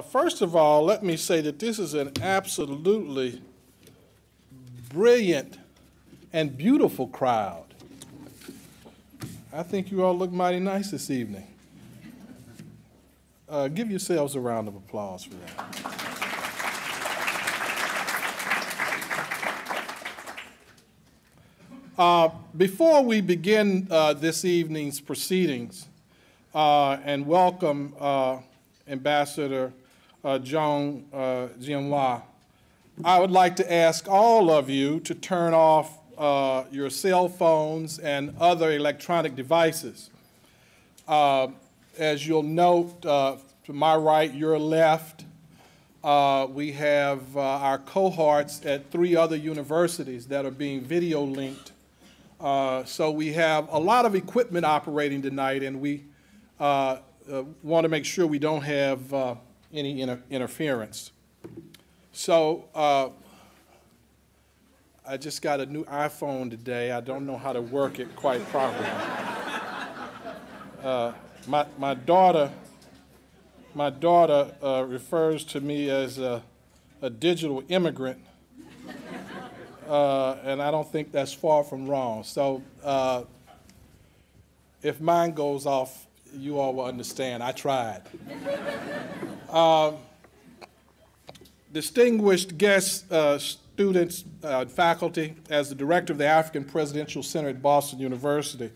First of all, let me say that this is an absolutely brilliant and beautiful crowd. I think you all look mighty nice this evening. Give yourselves a round of applause for that. Before we begin this evening's proceedings and welcome Ambassador Zhong Jianhua, I would like to ask all of you to turn off your cell phones and other electronic devices. As you'll note, to my right, your left, we have our cohorts at 3 other universities that are being video linked. So we have a lot of equipment operating tonight, and we want to make sure we don't have any interference. So I just got a new iPhone today. I don't know how to work it quite properly. My daughter refers to me as a digital immigrant, and I don't think that's far from wrong. So if mine goes off, you all will understand. I tried. Distinguished guests, students, faculty, as the director of the African Presidential Center at Boston University,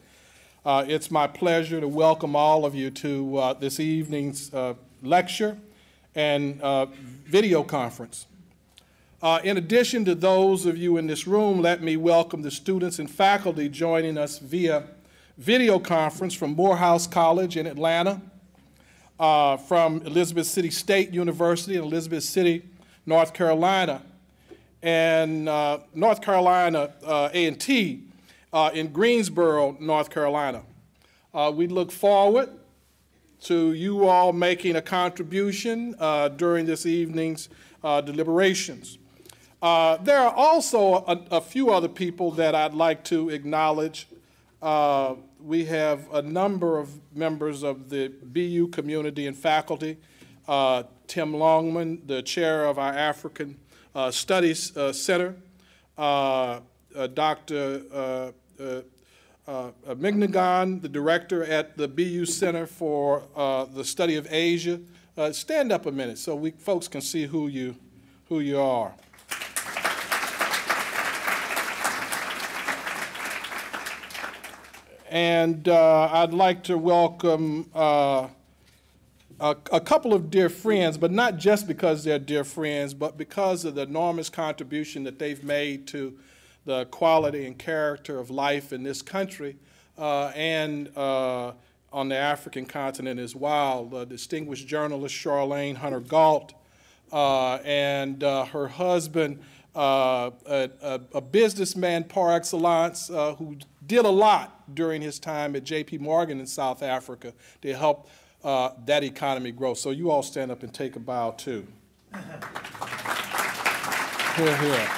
it's my pleasure to welcome all of you to this evening's lecture and video conference. In addition to those of you in this room, let me welcome the students and faculty joining us via video conference from Morehouse College in Atlanta, from Elizabeth City State University in Elizabeth City, North Carolina, and North Carolina A&T in Greensboro, North Carolina. We look forward to you all making a contribution during this evening's deliberations. There are also a few other people that I'd like to acknowledge. We have a number of members of the BU community and faculty. Tim Longman, the chair of our African Studies Center, Dr. Mignagon, the director at the BU Center for the Study of Asia. Stand up a minute so folks can see who you are. And I'd like to welcome a couple of dear friends, but not just because they're dear friends, but because of the enormous contribution that they've made to the quality and character of life in this country and on the African continent as well. The distinguished journalist Charlene Hunter Galt and her husband, a businessman par excellence who did a lot during his time at J.P. Morgan in South Africa to help that economy grow. So you all stand up and take a bow too. Here, here.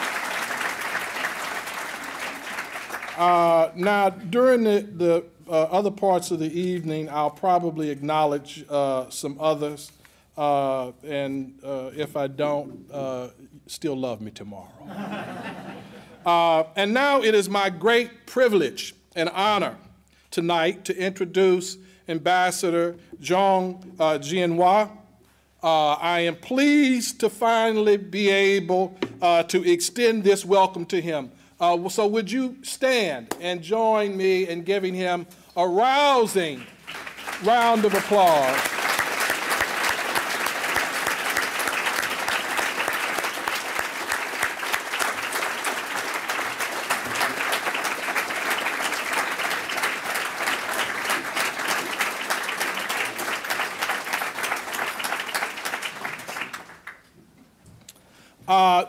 Now, during the other parts of the evening, I'll probably acknowledge some others, and if I don't, still love me tomorrow. And now it is my great privilege and honor tonight to introduce Ambassador Zhong Jianhua. I am pleased to finally be able to extend this welcome to him. So would you stand and join me in giving him a rousing round of applause.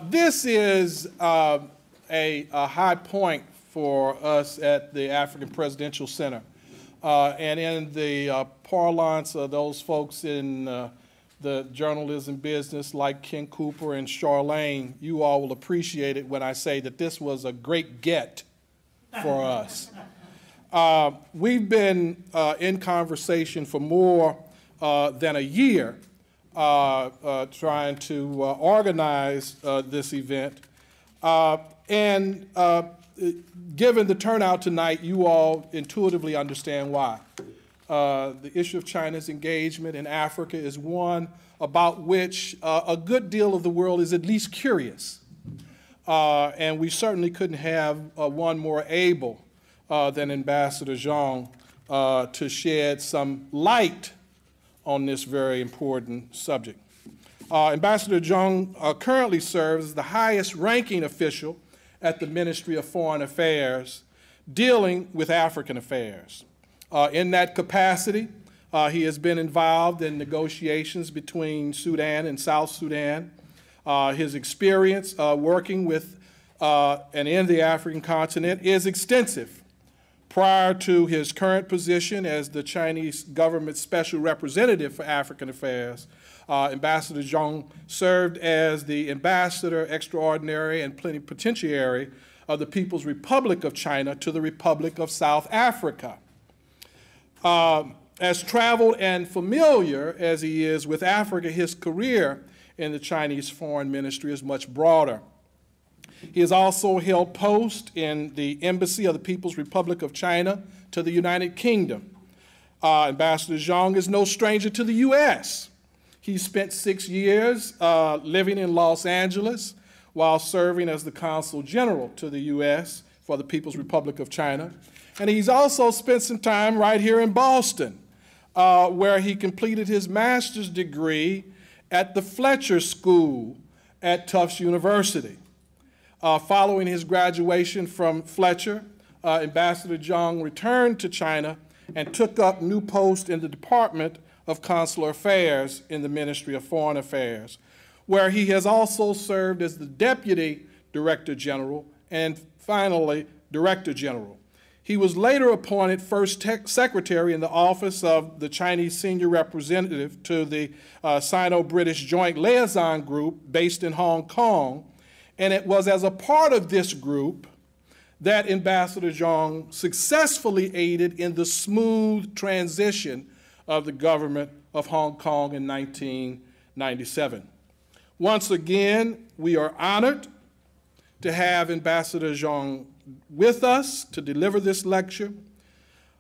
This is a high point for us at the African Presidential Center. And in the parlance of those folks in the journalism business like Ken Cooper and Charlene, you all will appreciate it when I say that this was a great get for us. We've been in conversation for more than a year trying to organize this event. And given the turnout tonight, you all intuitively understand why. The issue of China's engagement in Africa is one about which a good deal of the world is at least curious. And we certainly couldn't have one more able than Ambassador Zhong to shed some light on this very important subject. Ambassador Zhong currently serves as the highest ranking official at the Ministry of Foreign Affairs dealing with African affairs. In that capacity, he has been involved in negotiations between Sudan and South Sudan. His experience working with and in the African continent is extensive. Prior to his current position as the Chinese government's special representative for African affairs, Ambassador Zhong served as the ambassador extraordinary and plenipotentiary of the People's Republic of China to the Republic of South Africa. As traveled and familiar as he is with Africa, his career in the Chinese Foreign Ministry is much broader. He has also held posts in the Embassy of the People's Republic of China to the United Kingdom. Ambassador Zhong is no stranger to the U.S. He spent 6 years living in Los Angeles while serving as the Consul General to the U.S. for the People's Republic of China. And he's also spent some time right here in Boston, where he completed his master's degree at the Fletcher School at Tufts University. Following his graduation from Fletcher, Ambassador Zhong returned to China and took up new post in the Department of Consular Affairs in the Ministry of Foreign Affairs, where he has also served as the Deputy Director General and finally Director General. He was later appointed First Secretary in the Office of the Chinese Senior Representative to the Sino-British Joint Liaison Group based in Hong Kong, and it was as a part of this group that Ambassador Zhong successfully aided in the smooth transition of the government of Hong Kong in 1997. Once again, we are honored to have Ambassador Zhong with us to deliver this lecture.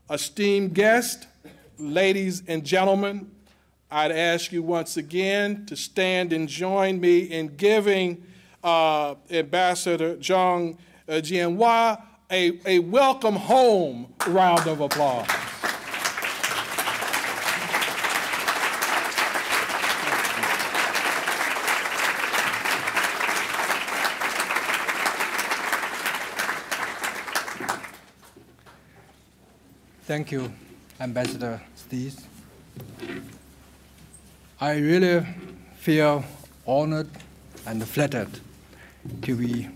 Esteemed guests, ladies and gentlemen, I'd ask you once again to stand and join me in giving Ambassador Zhong Jianhua a welcome home round of applause. Thank you, Ambassador Stith. I really feel honored and flattered to be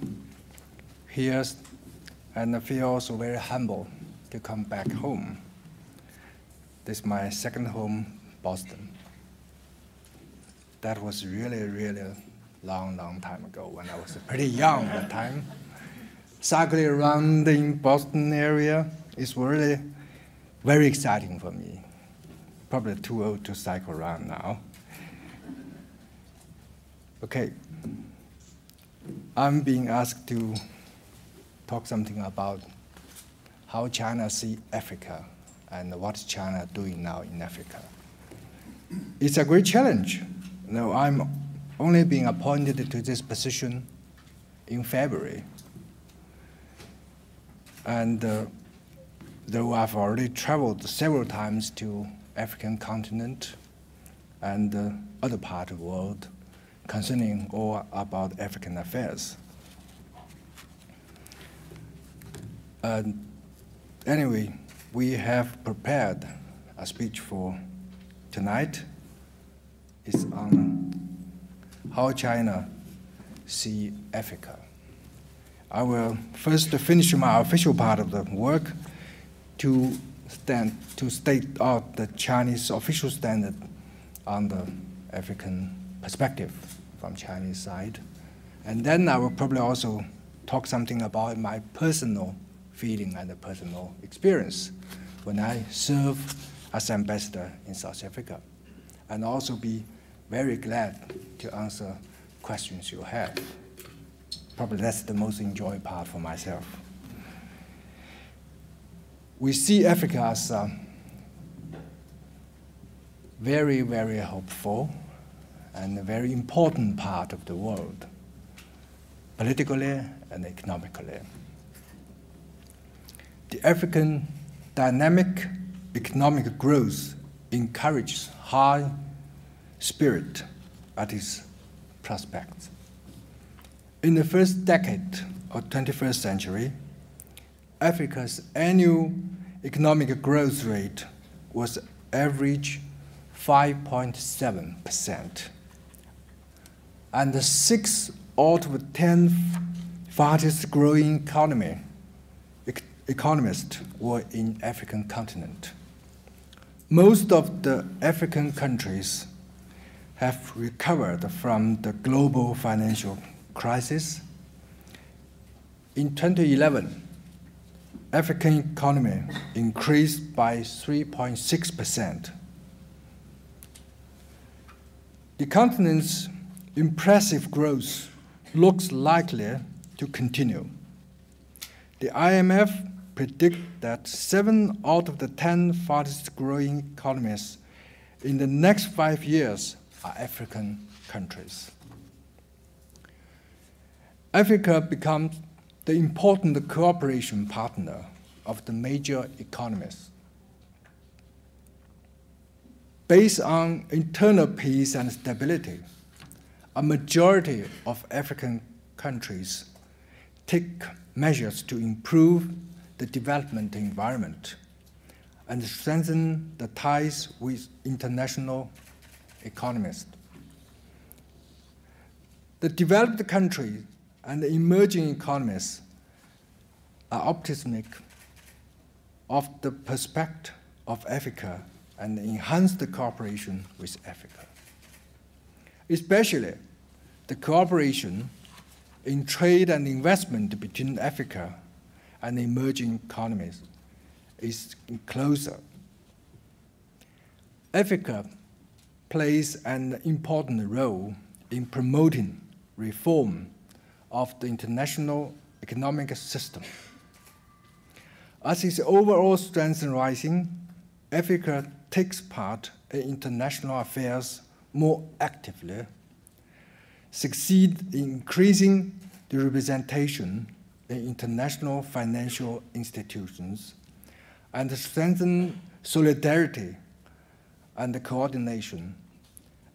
here, and I feel also very humble to come back home. This is my second home, Boston. That was really, really long time ago when I was pretty young at the time. Cycling around in Boston area is really very exciting for me. Probably too old to cycle around now. Okay, I'm being asked to talk something about how China sees Africa and what China doing now in Africa. It's a great challenge. Now, I'm only being appointed to this position in February. And though I've already traveled several times to African continent and other part of the world concerning all about African affairs. Anyway, we have prepared a speech for tonight. It's on how China sees Africa. I will first finish my official part of the work to state out the Chinese official standard on the African perspective from Chinese side. And then I will probably also talk something about my personal feeling and personal experience when I serve as ambassador in South Africa, and also be very glad to answer questions you have. Probably that's the most enjoyable part for myself. We see Africa as a very, very hopeful and a very important part of the world, politically and economically. The African dynamic economic growth encourages high spirit at its prospects. In the first decade of the 21st century, Africa's annual economic growth rate was average 5.7%. And the 6 out of 10 fastest growing economists were in African continent. Most of the African countries have recovered from the global financial crisis. In 2011, African economy increased by 3.6%. The continent's impressive growth looks likely to continue. The IMF predicts that 7 out of the 10 fastest growing economies in the next 5 years are African countries. Africa becomes the important cooperation partner of the major economies. Based on internal peace and stability, a majority of African countries take measures to improve the development environment and strengthen the ties with international economies. The developed countries and the emerging economies are optimistic of the prospect of Africa and enhance the cooperation with Africa. Especially the cooperation in trade and investment between Africa and emerging economies is closer. Africa plays an important role in promoting reform of the international economic system. As its overall strength rising, Africa takes part in international affairs more actively, succeed in increasing the representation in international financial institutions, and strengthen solidarity and coordination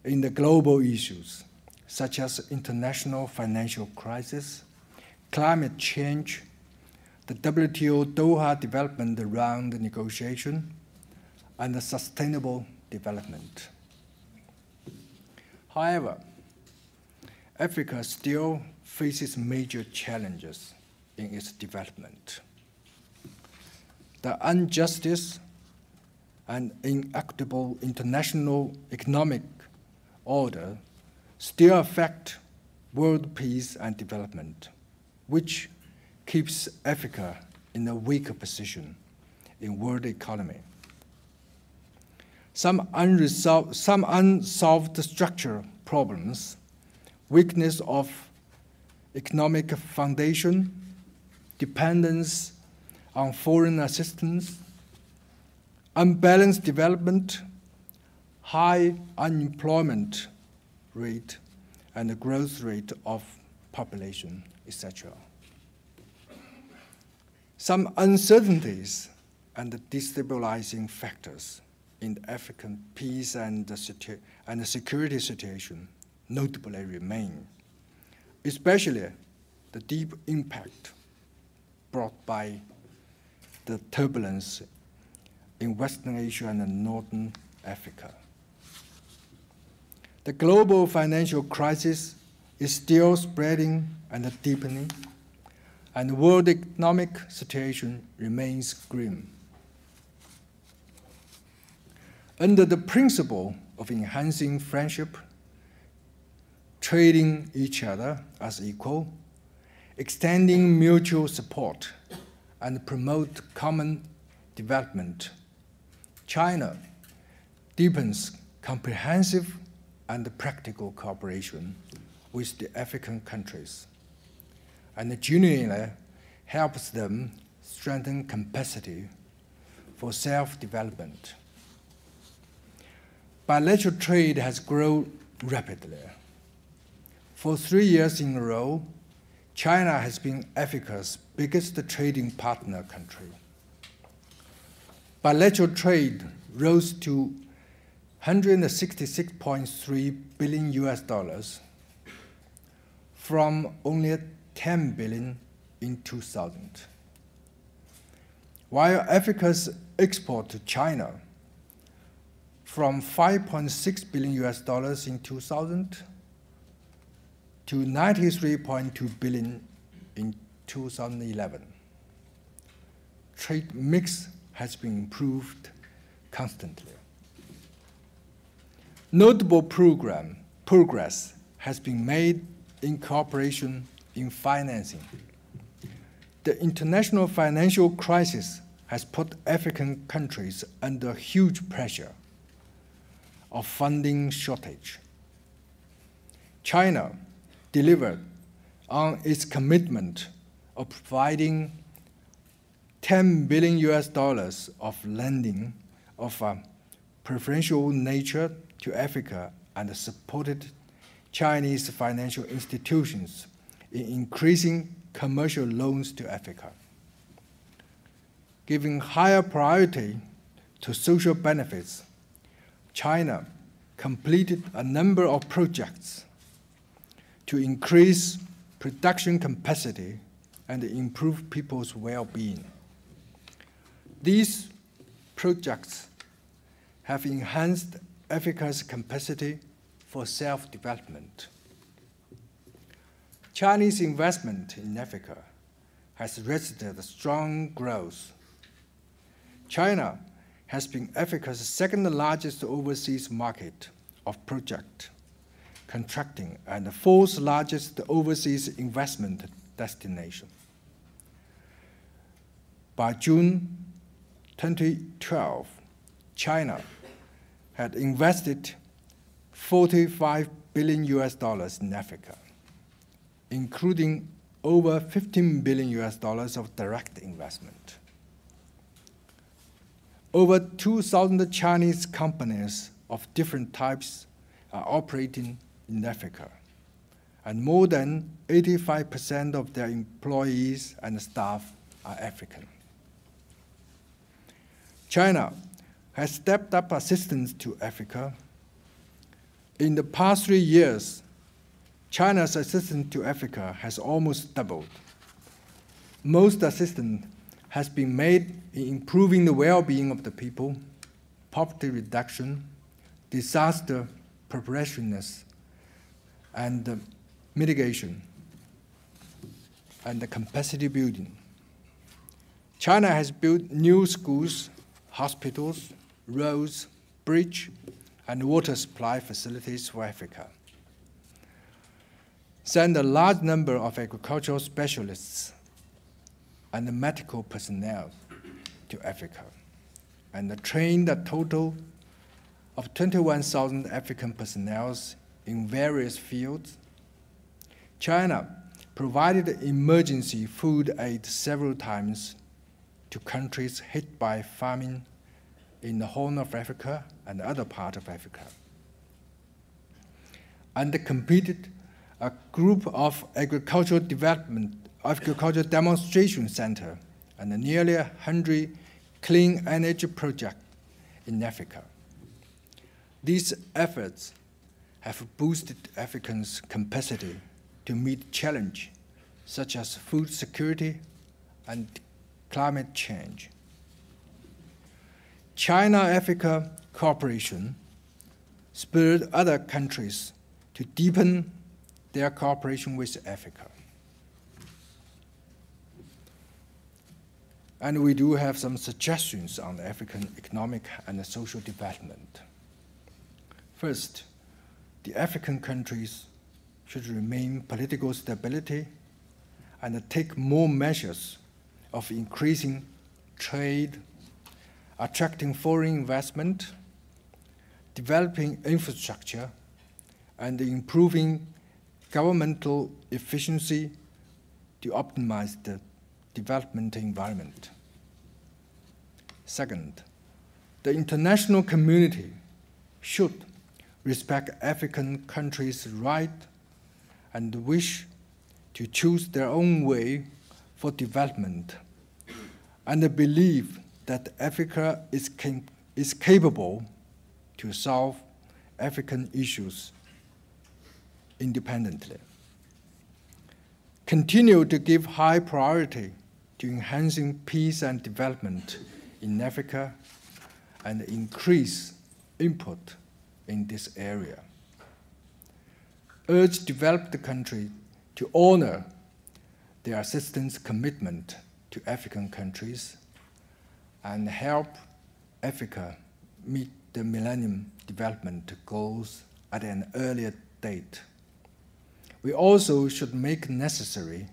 in the global issues, such as international financial crisis, climate change, the WTO Doha Development Round negotiation, and the sustainable development. However, Africa still faces major challenges in its development. The injustice and inequitable international economic order still affect world peace and development, which keeps Africa in a weaker position in world economy. Some unsolved structural problems, weakness of economic foundation, dependence on foreign assistance, unbalanced development, high unemployment rate, and the growth rate of population, etc. Some uncertainties and destabilizing factors in the African peace and the security situation notably remain, especially the deep impact brought by the turbulence in Western Asia and Northern Africa. The global financial crisis is still spreading and deepening, and the world economic situation remains grim. Under the principle of enhancing friendship, treating each other as equal, extending mutual support, and promote common development, China deepens comprehensive and practical cooperation with the African countries, and genuinely helps them strengthen capacity for self-development. Bilateral trade has grown rapidly. For 3 years in a row, China has been Africa's biggest trading partner country. Bilateral trade rose to $166.3 billion from only $10 billion in 2000. While Africa's export to China from $5.6 billion in 2000 to $93.2 billion in 2011. Trade mix has been improved constantly. Notable progress has been made in cooperation in financing. The international financial crisis has put African countries under huge pressure of funding shortage. China delivered on its commitment of providing $10 billion of lending of a preferential nature to Africa and supported Chinese financial institutions in increasing commercial loans to Africa. Giving higher priority to social benefits, China completed a number of projects to increase production capacity and improve people's well-being. These projects have enhanced Africa's capacity for self-development. Chinese investment in Africa has registered strong growth. China has been Africa's second largest overseas market of project contracting and the fourth largest overseas investment destination. By June 2012, China had invested $45 billion in Africa, including over $15 billion of direct investment. Over 2,000 Chinese companies of different types are operating in Africa, and more than 85% of their employees and staff are African. China has stepped up assistance to Africa. In the past 3 years, China's assistance to Africa has almost doubled. Most assistance has been made in improving the well-being of the people, poverty reduction, disaster preparedness and mitigation, and the capacity building. China has built new schools, hospitals, roads, bridge, and water supply facilities for Africa. Sent a large number of agricultural specialists and medical personnel to Africa, and trained a total of 21,000 African personnel in various fields. China provided emergency food aid several times to countries hit by famine in the Horn of Africa and other parts of Africa, and completed a group of agricultural demonstration centers and nearly 100 clean energy projects in Africa. These efforts have boosted Africans' capacity to meet challenges such as food security and climate change. China-Africa cooperation spurred other countries to deepen their cooperation with Africa. And we do have some suggestions on African economic and social development. First, the African countries should remain political stability and take more measures of increasing trade, attracting foreign investment, developing infrastructure, and improving governmental efficiency to optimize the development environment. Second, the international community should respect African countries' right and wish to choose their own way for development, and believe that Africa is capable to solve African issues independently. Continue to give high priority to enhancing peace and development in Africa and increase input in this area. Urge developed countries to honor their assistance commitment to African countries and help Africa meet the Millennium Development Goals at an earlier date. We also should make necessary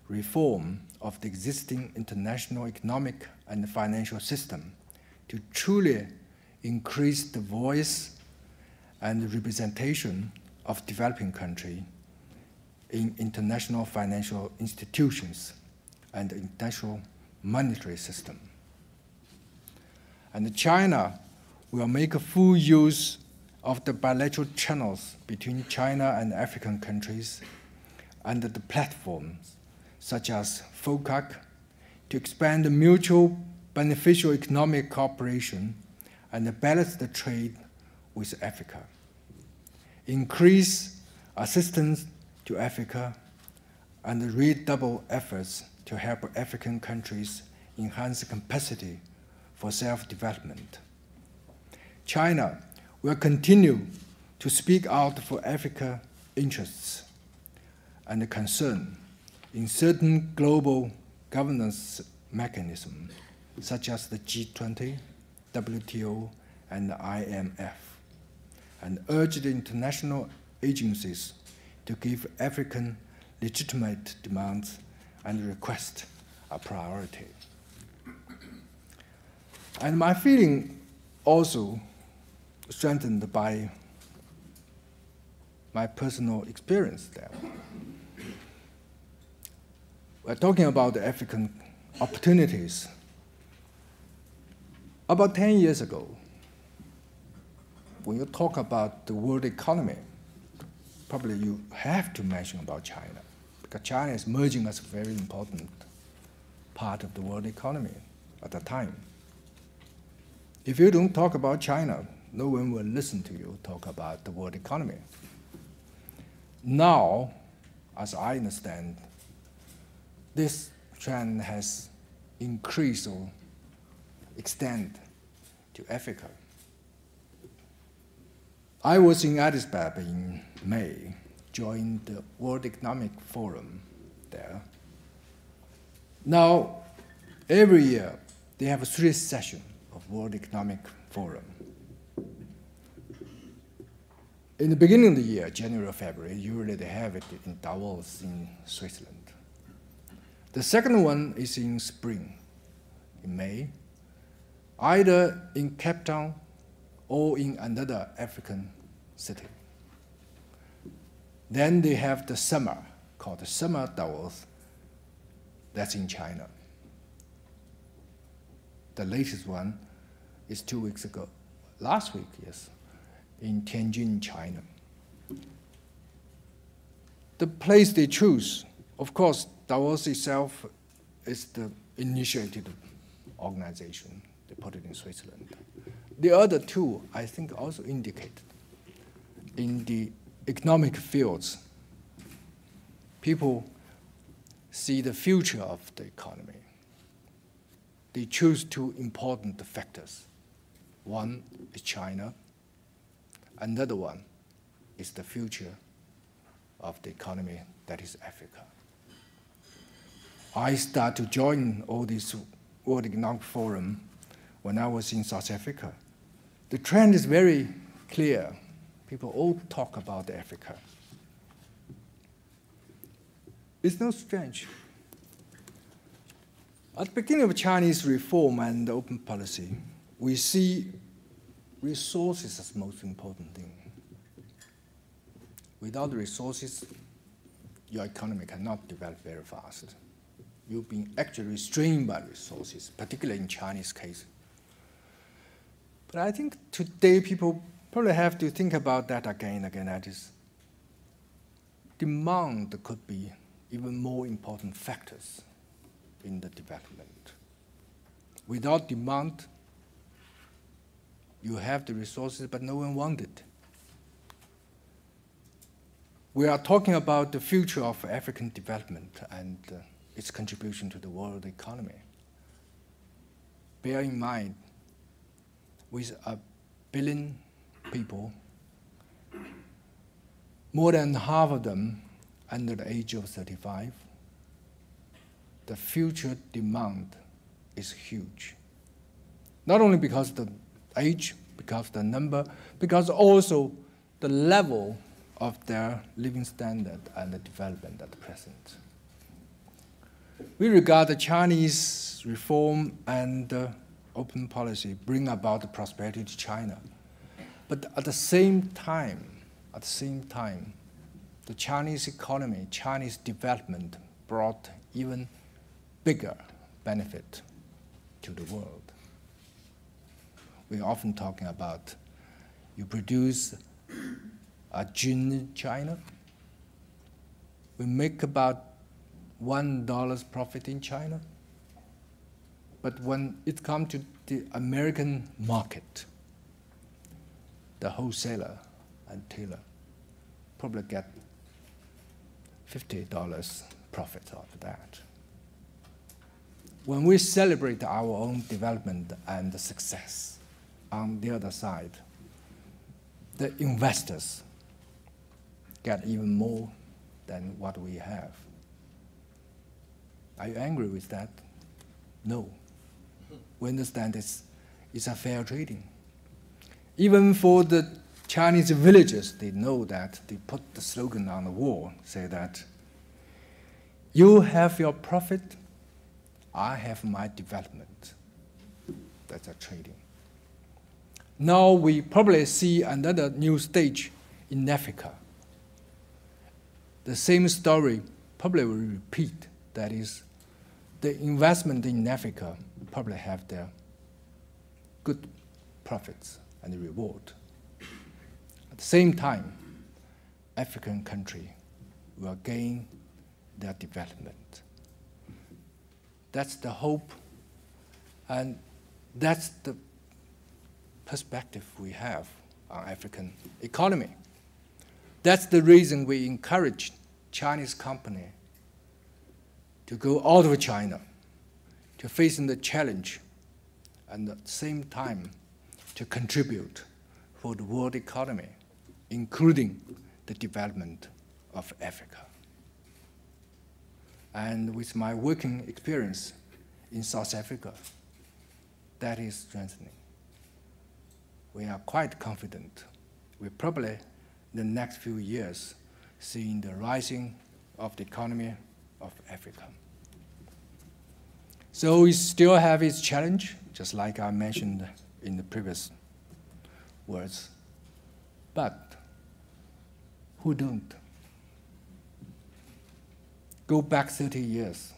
reform of the existing international economic and financial system to truly increase the voice and representation of developing countries in international financial institutions and the international monetary system. And China will make full use of the bilateral channels between China and African countries and the platforms such as FOCAC to expand the mutual beneficial economic cooperation and balance the trade with Africa. Increase assistance to Africa and redouble efforts to help African countries enhance capacity for self-development. China will continue to speak out for Africa interests and concern in certain global governance mechanisms, such as the G20, WTO, and the IMF, and urge the international agencies to give African legitimate demands and requests a priority. And my feeling also strengthened by my personal experience there. We're talking about the African opportunities. About 10 years ago, when you talk about the world economy, probably you have to mention about China, because China is merging as a very important part of the world economy at the time. If you don't talk about China, no one will listen to you talk about the world economy. Now, as I understand, this trend has increased or extended to Africa. I was in Addis Ababa in May, joined the World Economic Forum there. Now, every year, they have 3 sessions of World Economic Forum. In the beginning of the year, January or February, usually they have it in Davos in Switzerland. The second one is in spring, in May, either in Cape Town or in another African city. Then they have the summer, called the Summer Davos, that's in China. The latest one is 2 weeks ago, last week, yes, in Tianjin, China. The place they choose, of course, Davos itself is the initiated organization. They put it in Switzerland. The other 2, I think, also indicated in the economic fields, people see the future of the economy. They choose 2 important factors. One is China. Another one is the future of the economy, that is Africa. I started to join all these World Economic Forum when I was in South Africa. The trend is very clear. People all talk about Africa. It's not strange. At the beginning of Chinese reform and open policy, we see resources as the most important thing. Without resources, your economy cannot develop very fast. You've been actually restrained by resources, particularly in Chinese case. But I think today people probably have to think about that again. That is, demand could be even more important factors in the development. Without demand, you have the resources, but no one wants it. We are talking about the future of African development and its contribution to the world economy. Bear in mind, with 1 billion people, more than half of them under the age of 35, the future demand is huge. Not only because of the age, because of the number, because also the level of their living standard and the development at present. We regard the Chinese reform and open policy bring about the prosperity to China. But at the same time, the Chinese economy, Chinese development brought even bigger benefit to the world. We're often talking about you produce a gin in China. We make about $1 profit in China. But when it comes to the American market, the wholesaler and tailor probably get $50 profit out of that. When we celebrate our own development and the success, on the other side, the investors get even more than what we have. Are you angry with that? No. We understand it's a fair trading. Even for the Chinese villagers, they know that they put the slogan on the wall, say that you have your profit, I have my development. That's a trading. Now we probably see another new stage in Africa. The same story probably will repeat. That is, the investment in Africa probably have their good profits and reward. At the same time, African country will gain their development. That's the hope, and that's the perspective we have on African economy. That's the reason we encourage Chinese company to go out of China, to facing the challenge, and at the same time to contribute for the world economy, including the development of Africa. And with my working experience in South Africa, that is strengthening. We are quite confident. We probably, in the next few years, seeing the rising of the economy of Africa. So we still have its challenge, just like I mentioned in the previous words. But who don't? Go back 30 years.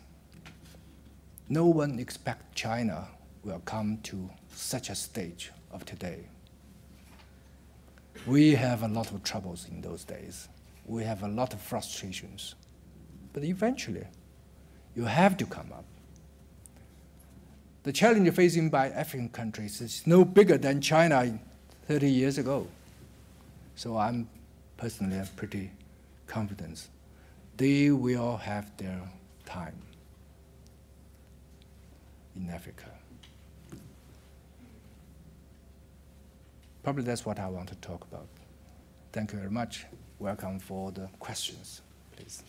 No one expects China will come to such a stage of today. We have a lot of troubles in those days. We have a lot of frustrations. But eventually, you have to come up. The challenge facing by African countries is no bigger than China 30 years ago. So I'm personally pretty confident they will have their time in Africa. Probably that's what I want to talk about. Thank you very much. Welcome for the questions, please.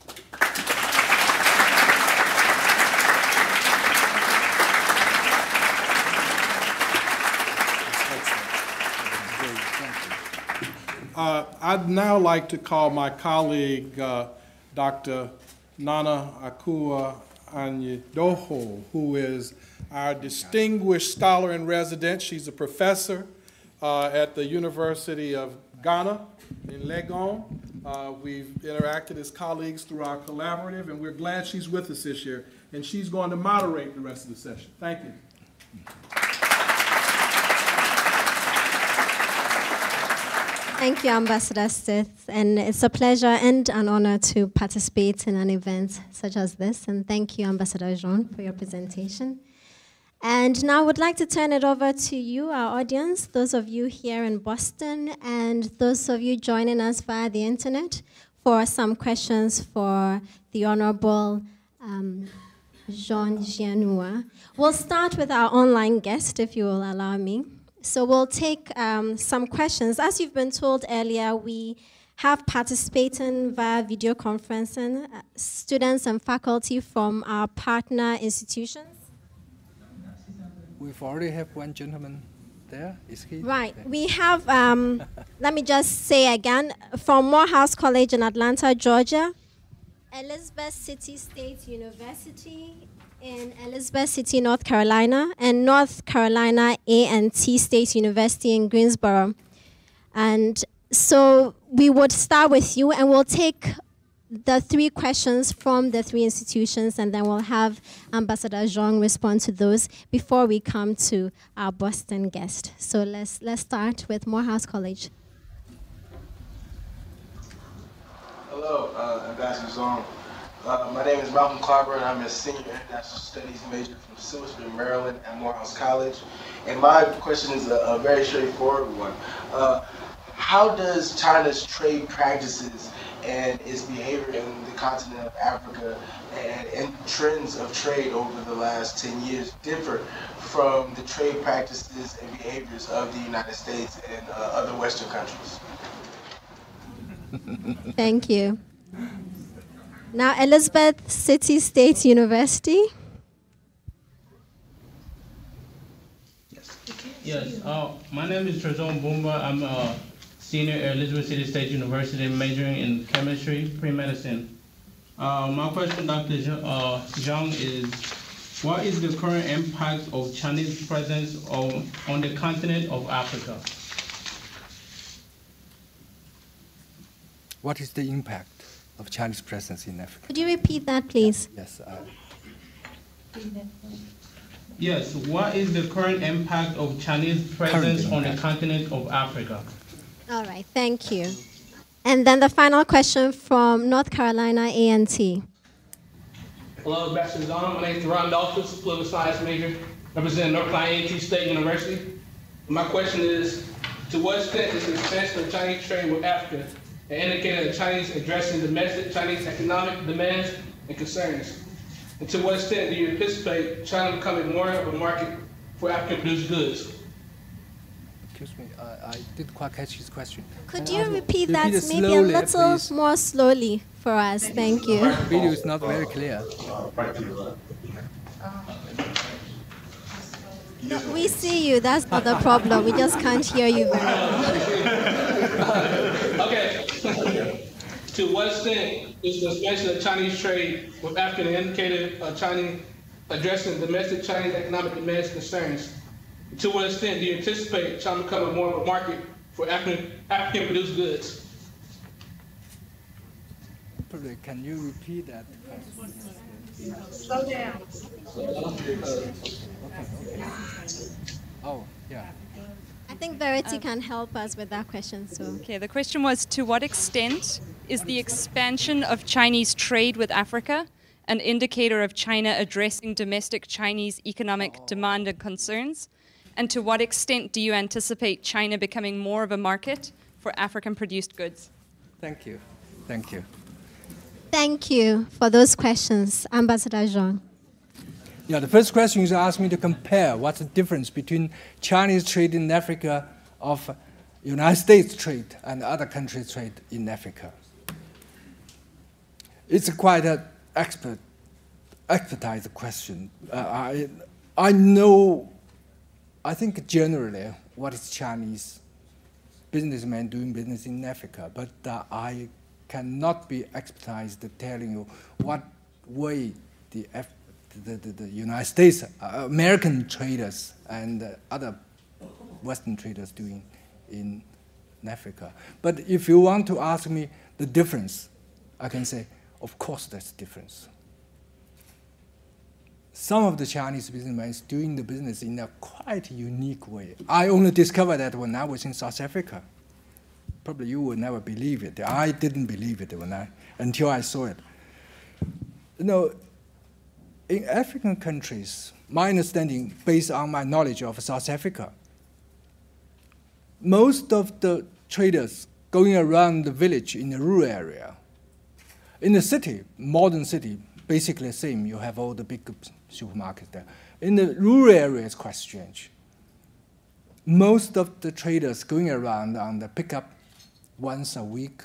I'd now like to call my colleague, Dr. Nana Akua Anyidoho, who is our distinguished scholar in residence. She's a professor at the University of Ghana in Legon. We've interacted as colleagues through our collaborative, and we're glad she's with us this year. And she's going to moderate the rest of the session. Thank you. Thank you, Ambassador Stith, and it's a pleasure and an honor to participate in an event such as this. And thank you, Ambassador Zhong, for your presentation. And now I would like to turn it over to you, our audience, those of you here in Boston and those of you joining us via the internet, for some questions for the Honorable Zhong Jianhua. We'll start with our online guest, if you will allow me. So we'll take some questions. As you've been told earlier, we have participating via video conferencing students and faculty from our partner institutions. We've already have one gentleman there. Is he? Right. there? We have, let me just say again, from Morehouse College in Atlanta, Georgia, Elizabeth City State University in Elizabeth City, North Carolina, and North Carolina A&T State University in Greensboro. And so we would start with you, and we'll take the 3 questions from the 3 institutions, and then we'll have Ambassador Zhong respond to those before we come to our Boston guest. So let's start with Morehouse College. Hello, Ambassador Zhong. My name is Malcolm Clarber, and I'm a senior international studies major from Silverston, Maryland at Morehouse College. And my question is a very straightforward one. How does China's trade practices and its behavior in the continent of Africa and trends of trade over the last 10 years differ from the trade practices and behaviors of the United States and other Western countries? Thank you. Now, Elizabeth City State University. Yes, my name is Trezon Bumba. I'm a senior at Elizabeth City State University majoring in chemistry, pre-medicine. My question, Dr. Zhong, is what is the current impact of Chinese presence on the continent of Africa? What is the impact of Chinese presence in Africa? Could you repeat that, please? Yes. Yes, what is the current impact of Chinese presence on the continent of Africa? All right, thank you. And then the final question from North Carolina A&T. Hello, Ambassador Zhong. My name is Ron Dolphus, political science major, representing North Carolina A&T State University. My question is, to what extent is the expansion of Chinese trade with Africa an indicator of Chinese addressing domestic Chinese economic demands and concerns? And to what extent do you anticipate China becoming more of a market for African-produced goods? Excuse me, I didn't quite catch his question. Could Can you I ask repeat you- that repeat it maybe slowly, a little please? more slowly for us? Thank you. The video is not very clear. No, we see you, that's not the problem. We just can't hear you very well. Okay. To what extent is the expansion of Chinese trade with Africa an indicator of China addressing domestic Chinese economic demands and concerns? To what extent do you anticipate China becoming more of a market for African-produced goods? Can you repeat that? Slow down. Oh, yeah. I think Verity can help us with that question. So, Okay, the question was, to what extent is the expansion of Chinese trade with Africa an indicator of China addressing domestic Chinese economic demand and concerns? And to what extent do you anticipate China becoming more of a market for African-produced goods? Thank you. Thank you. thank you for those questions, Ambassador Zhong. Yeah, the first question is ask me to compare what's the difference between Chinese trade in Africa of United States trade and other countries' trade in Africa. It's quite an expertise question. I think generally what is Chinese businessmen doing business in Africa, but I cannot be expertise telling you what way the United States, American traders and other Western traders doing in Africa. But if you want to ask me the difference, I can say, of course there's difference. Some of the Chinese businessmen is doing the business in a quite unique way. I only discovered that when I was in South Africa. Probably you will never believe it. I didn't believe it until I saw it. You know, in African countries, my understanding, based on my knowledge of South Africa, most of the traders going around the village in the rural area, in the city, modern city, basically the same. You have all the big supermarkets there. In the rural area, it's quite strange. Most of the traders going around on the pickup once a week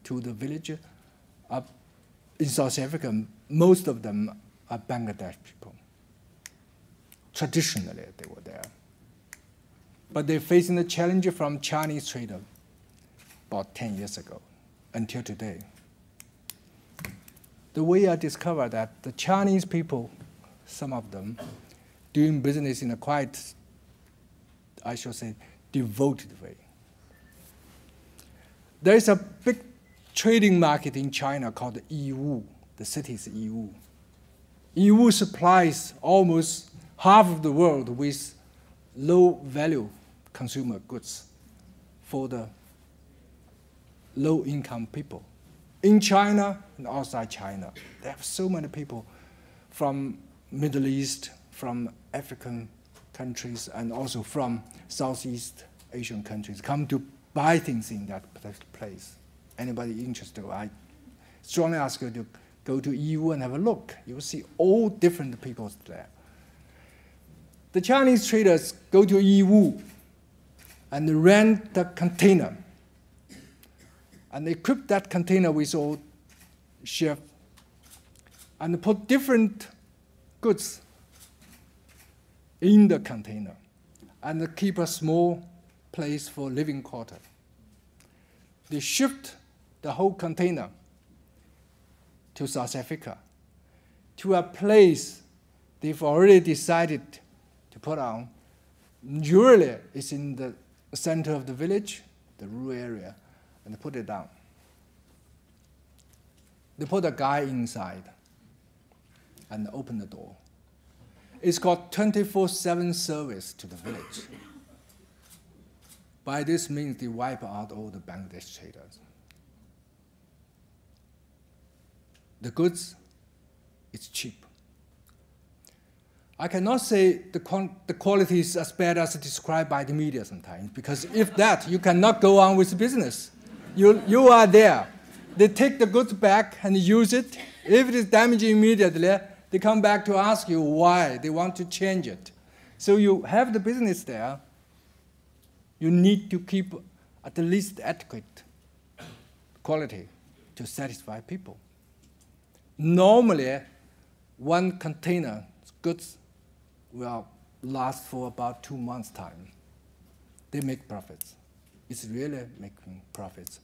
to the village in South Africa, most of them are Bangladesh people. Traditionally, they were there. But they're facing the challenge from Chinese traders about 10 years ago until today. The way I discovered that the Chinese people, some of them, doing business in a quite, I should say, devoted way. There is a big trading market in China called Yiwu. The city is Yiwu. Yiwu supplies almost half of the world with low-value consumer goods for the low-income people. In China and outside China, there are so many people from Middle East, from African countries, and also from Southeast Asian countries come to buy things in that place. Anybody interested, I strongly ask you to go to EU and have a look. You will see all different people there. The Chinese traders go to EU and rent the container and equip that container with all chefs and put different goods in the container and keep a small place for living quarter. They shipped the whole container to South Africa, to a place they've already decided to put on. Usually it's in the center of the village, the rural area, and they put it down. They put a guy inside and open the door. It's got 24/7 service to the village. By this means, they wipe out all the Bangladesh traders. The goods, it's cheap. I cannot say the quality is as bad as described by the media sometimes, because if that, you cannot go on with business. You are there. They take the goods back and use it. If it is damaged immediately, they come back to ask you why. They want to change it. So you have the business there. You need to keep at the least adequate quality to satisfy people. Normally, one container goods will last for about 2 months' time. They make profits. It's really making profits.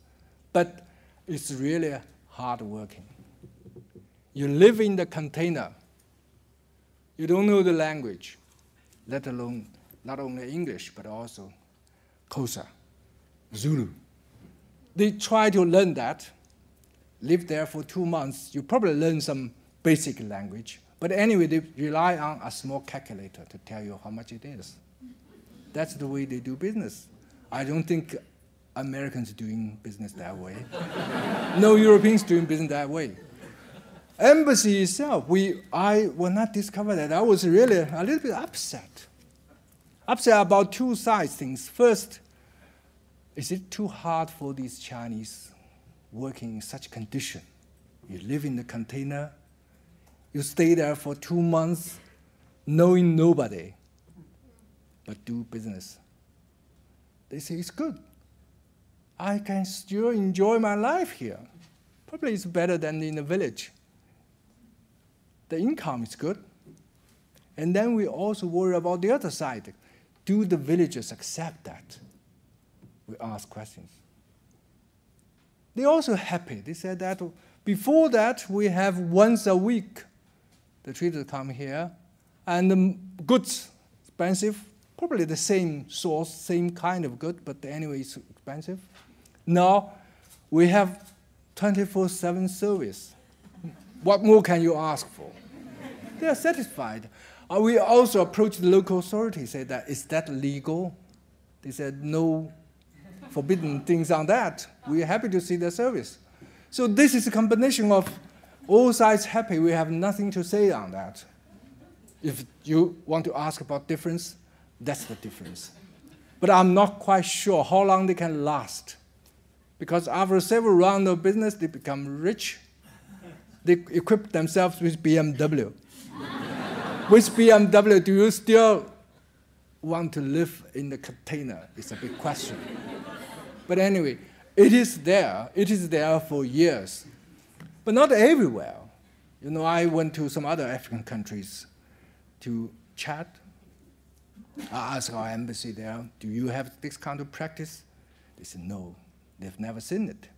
But it's really hard working. You live in the container. You don't know the language, let alone not only English, but also Xhosa, Zulu. They try to learn that, live there for 2 months. You probably learn some basic language. But anyway, they rely on a small calculator to tell you how much it is. That's the way they do business. I don't think Americans doing business that way. No Europeans doing business that way. Embassy itself, I will not discover that. I was really a little bit upset. Upset about two sides things. First, is it too hard for these Chinese working in such condition? You live in the container, you stay there for 2 months, knowing nobody, but do business. They say, it's good. I can still enjoy my life here. Probably it's better than in the village. The income is good. And then we also worry about the other side. Do the villagers accept that? We ask questions. They're also happy. They said that before that, we have once a week the traders come here, and the goods expensive, probably the same source, same kind of good, but anyway, it's expensive. Now we have 24/7 service. What more can you ask for? They are satisfied. We also approached the local authorities, said that, is that legal? They said, no forbidden things on that. We are happy to see the service. So this is a combination of all sides happy. We have nothing to say on that. If you want to ask about difference, that's the difference. But I'm not quite sure how long they can last. Because after several rounds of business, they become rich. They equip themselves with BMW. With BMW, do you still want to live in the container? It's a big question. But anyway, it is there. It is there for years. But not everywhere. You know, I went to some other African countries to chat. I asked our embassy there, do you have this kind of practice? They said, no, they've never seen it.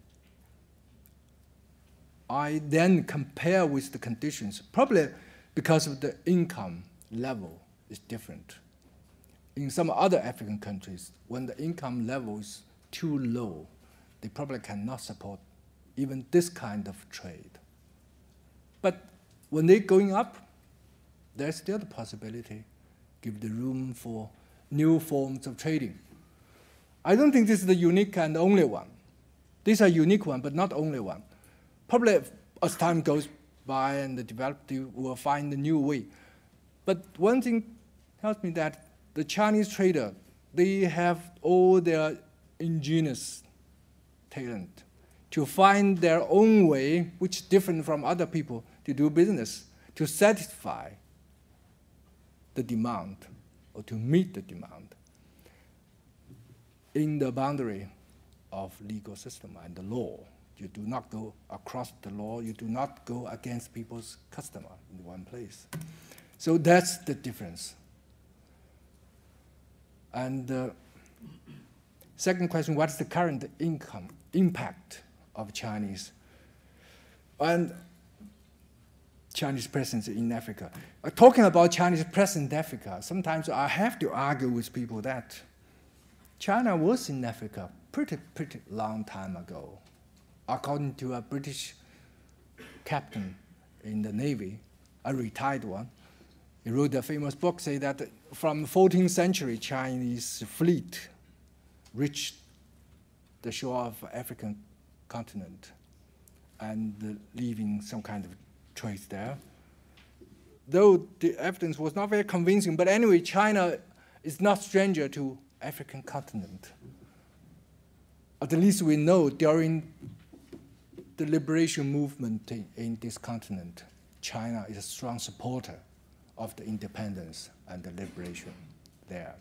I then compare with the conditions, probably because of the income level is different. In some other African countries, when the income level is too low, they probably cannot support even this kind of trade. But when they're going up, there's still the possibility, give the room for new forms of trading. I don't think this is the unique and only one. These are unique one, but not only one. Probably as time goes by and the developers will find a new way. But one thing tells me that the Chinese trader, they have all their ingenious talent to find their own way, which is different from other people, to do business, to satisfy the demand or to meet the demand in the boundary of legal system and the law. You do not go across the law. You do not go against people's customer in one place. So that's the difference. And the second question, what's the current impact of Chinese and Chinese presence in Africa? Talking about Chinese presence in Africa, sometimes I have to argue with people that China was in Africa pretty long time ago. According to a British captain in the Navy, a retired one, he wrote a famous book saying that from 14th century, Chinese fleet reached the shore of African continent and leaving some kind of trace there. Though the evidence was not very convincing, but anyway, China is not stranger to African continent. At least we know during the liberation movement in this continent, China is a strong supporter of the independence and the liberation there.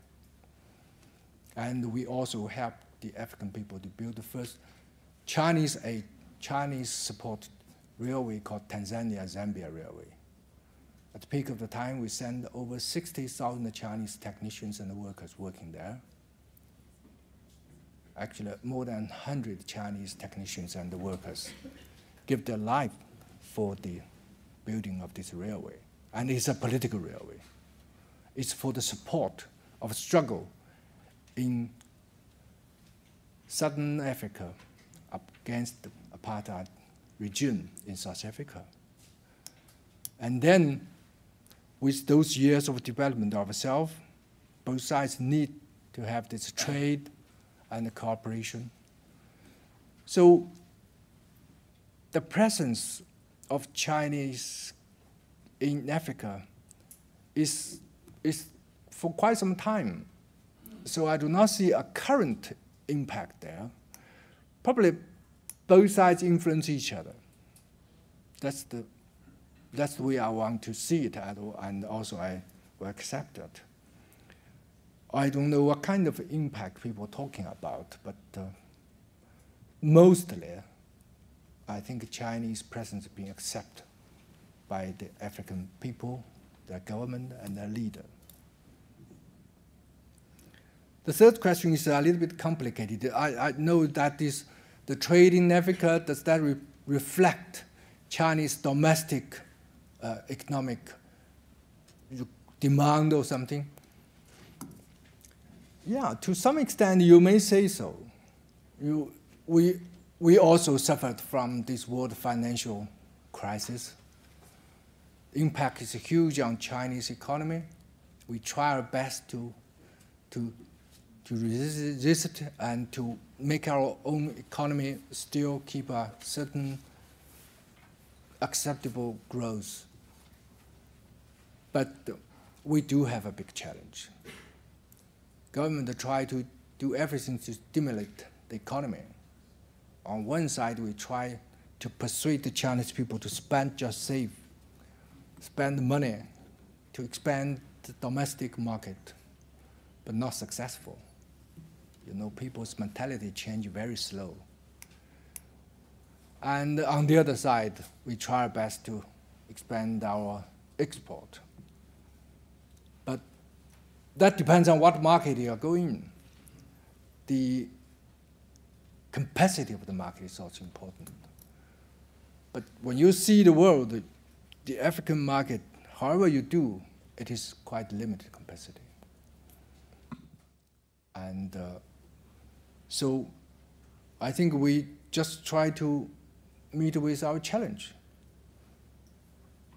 And we also helped the African people to build the first Chinese support railway called Tanzania-Zambia Railway. At the peak of the time, we sent over 60,000 Chinese technicians and workers working there. Actually, more than 100 Chinese technicians and workers give their life for the building of this railway. And it's a political railway. It's for the support of struggle in Southern Africa against the apartheid regime in South Africa. And then, with those years of development of ourselves, both sides need to have this trade and cooperation. So the presence of Chinese in Africa is for quite some time. So I do not see a current impact there. Probably both sides influence each other. That's the way I want to see it, and also I will accept it. I don't know what kind of impact people are talking about, but mostly, I think Chinese presence is being accepted by the African people, their government, and their leader. The third question is a little bit complicated. I know that the trade in Africa, does that reflect Chinese domestic economic demand or something? Yeah, to some extent you may say so. we also suffered from this world financial crisis. Impact is huge on Chinese economy. We try our best to resist it and to make our own economy still keep a certain acceptable growth. But we do have a big challenge. Government try to do everything to stimulate the economy. On one side, we try to persuade the Chinese people to spend, just save, spend money to expand the domestic market, but not successful. You know, people's mentality change very slow. And on the other side, we try our best to expand our export. But that depends on what market you are going in. The capacity of the market is also important. But when you see the world, the African market, however you do, it is quite limited capacity. And so I think we just try to meet with our challenge.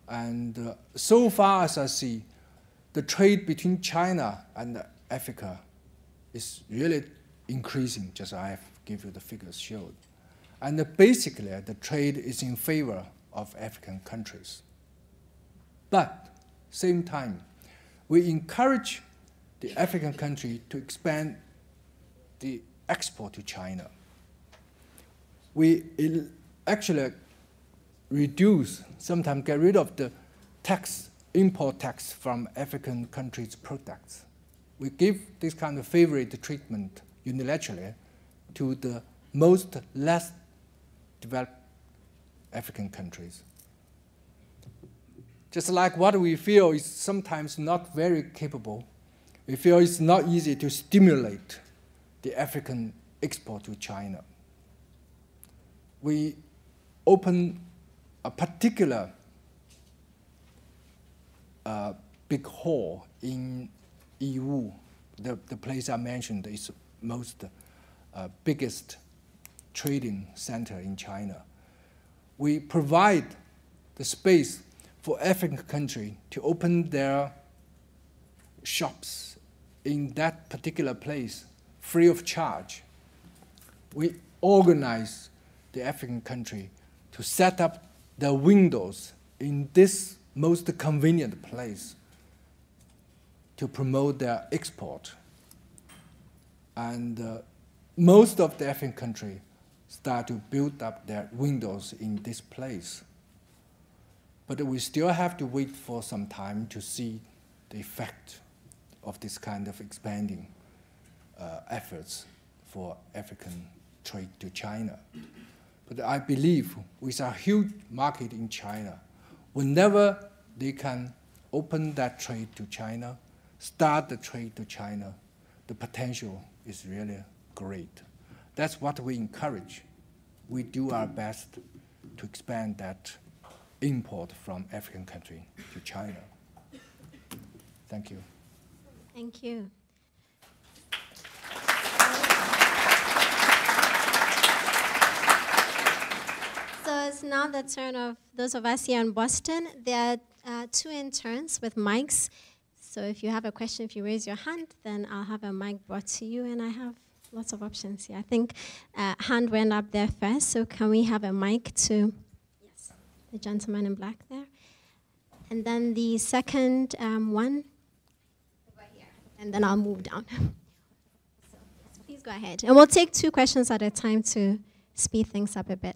And so far as I see, the trade between China and Africa is really increasing, just I have given you the figures showed. And basically, the trade is in favor of African countries. But same time, we encourage the African country to expand the export to China. We actually reduce, sometimes get rid of the tax, import tax from African countries' products. We give this kind of favorite treatment unilaterally to the most less developed African countries. Just like what we feel is sometimes not very capable, we feel it's not easy to stimulate the African export to China. We open a particular big hall in EU. The place I mentioned is most biggest trading center in China. We provide the space for African country to open their shops in that particular place free of charge. We organize the African country to set up the windows in this most convenient place to promote their export. And most of the African countries start to build up their windows in this place. But we still have to wait for some time to see the effect of this kind of expanding efforts for African trade to China. But I believe with a huge market in China, whenever they can open that trade to China, start the trade to China, the potential is really great. That's what we encourage. We do our best to expand that import from African country to China. Thank you. Thank you. So it's now the turn of those of us here in Boston. There are two interns with mics. So if you have a question, if you raise your hand, then I'll have a mic brought to you, and I have lots of options here. I think hand went up there first, so can we have a mic to the gentleman in black there? And then the second one over here, and then I'll move down. So please go ahead. And we'll take 2 questions at a time to speed things up a bit.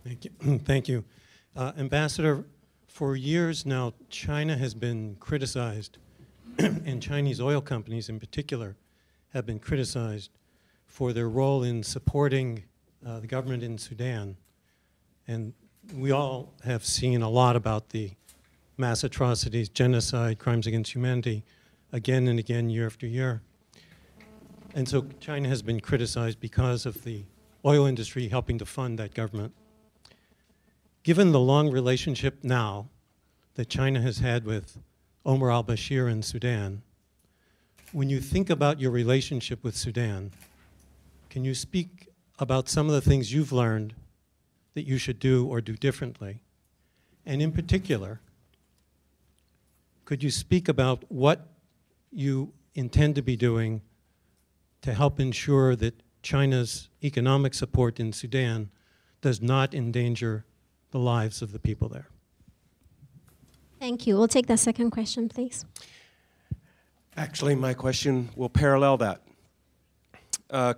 Thank you. Thank you. Ambassador, for years now, China has been criticized, and Chinese oil companies in particular have been criticized for their role in supporting the government in Sudan. And we all have seen a lot about the mass atrocities, genocide, crimes against humanity, again and again, year after year. And so China has been criticized because of the oil industry helping to fund that government. Given the long relationship now that China has had with Omar al-Bashir in Sudan, when you think about your relationship with Sudan, can you speak about some of the things you've learned that you should do or do differently. And in particular, could you speak about what you intend to be doing to help ensure that China's economic support in Sudan does not endanger the lives of the people there? Thank you. We'll take the second question, please. Actually, my question will parallel that.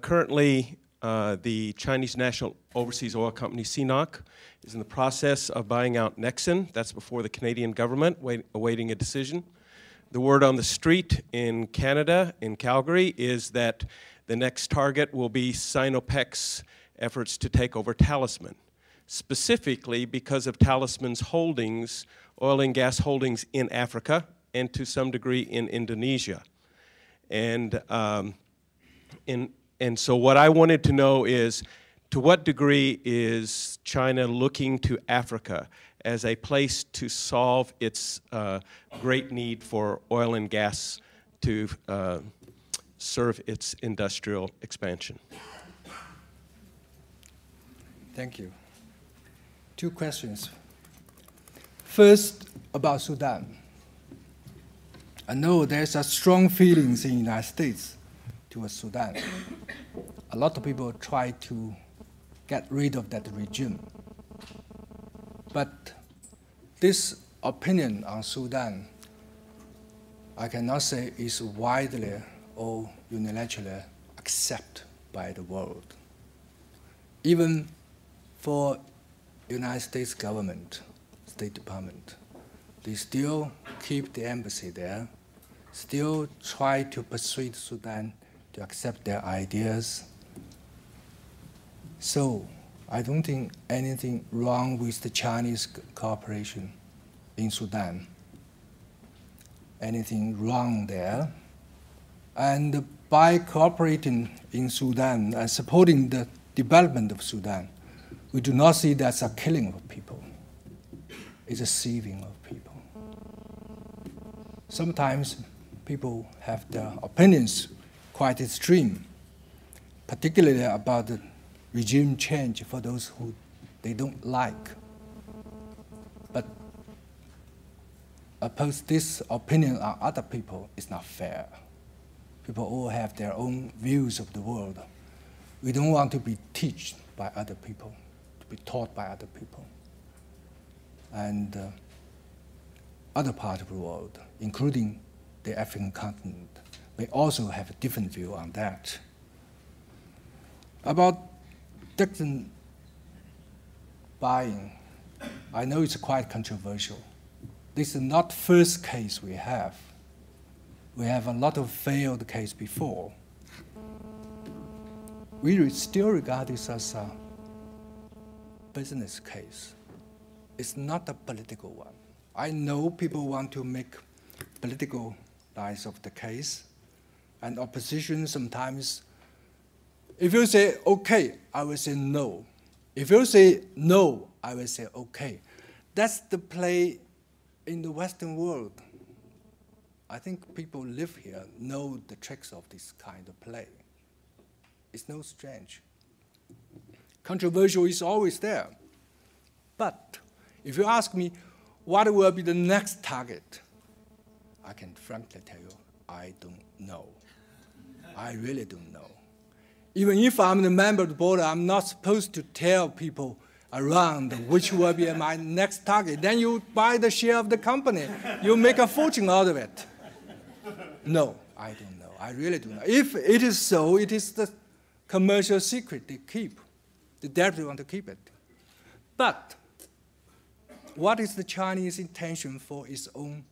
Currently, the Chinese National Overseas Oil Company, CNOC, is in the process of buying out Nexen. That's before the Canadian government, awaiting a decision. The word on the street in Canada, in Calgary, is that the next target will be Sinopec's efforts to take over Talisman, specifically because of Talisman's holdings, oil and gas holdings in Africa, and to some degree in Indonesia. And so what I wanted to know is, to what degree is China looking to Africa as a place to solve its great need for oil and gas to serve its industrial expansion? Thank you. Two questions. First, about Sudan. I know there's a strong feelings in the United States towards Sudan. A lot of people try to get rid of that regime. But this opinion on Sudan, I cannot say is widely or unilaterally accepted by the world. Even for United States government, State Department, they still keep the embassy there, still try to persuade Sudan to accept their ideas. So I don't think anything wrong with the Chinese cooperation in Sudan. Anything wrong there. And by cooperating in Sudan and supporting the development of Sudan, we do not see that as a killing of people. It's a saving of people. Sometimes people have their opinions quite extreme, particularly about the regime change for those who they don't like. But oppose this opinion on other people is not fair. People all have their own views of the world. We don't want to be taught by other people, to be taught by other people. And other parts of the world, including the African continent, may also have a different view on that. About Dixon buying, I know it's quite controversial. This is not the first case we have. We have a lot of failed cases before. We still regard this as a business case. It's not a political one. I know people want to make political lies of the case, and opposition sometimes, if you say okay, I will say no. If you say no, I will say okay. That's the play in the Western world. I think people live here know the tricks of this kind of play. It's no strange. Controversial is always there. But if you ask me what will be the next target, I can frankly tell you, I don't know. I really don't know. Even if I'm the member of the board, I'm not supposed to tell people around which will be my next target. Then you buy the share of the company. You make a fortune out of it. No, I don't know. I really don't know. If it is so, it is the commercial secret they keep. They definitely want to keep it. But what is the Chinese intention for its own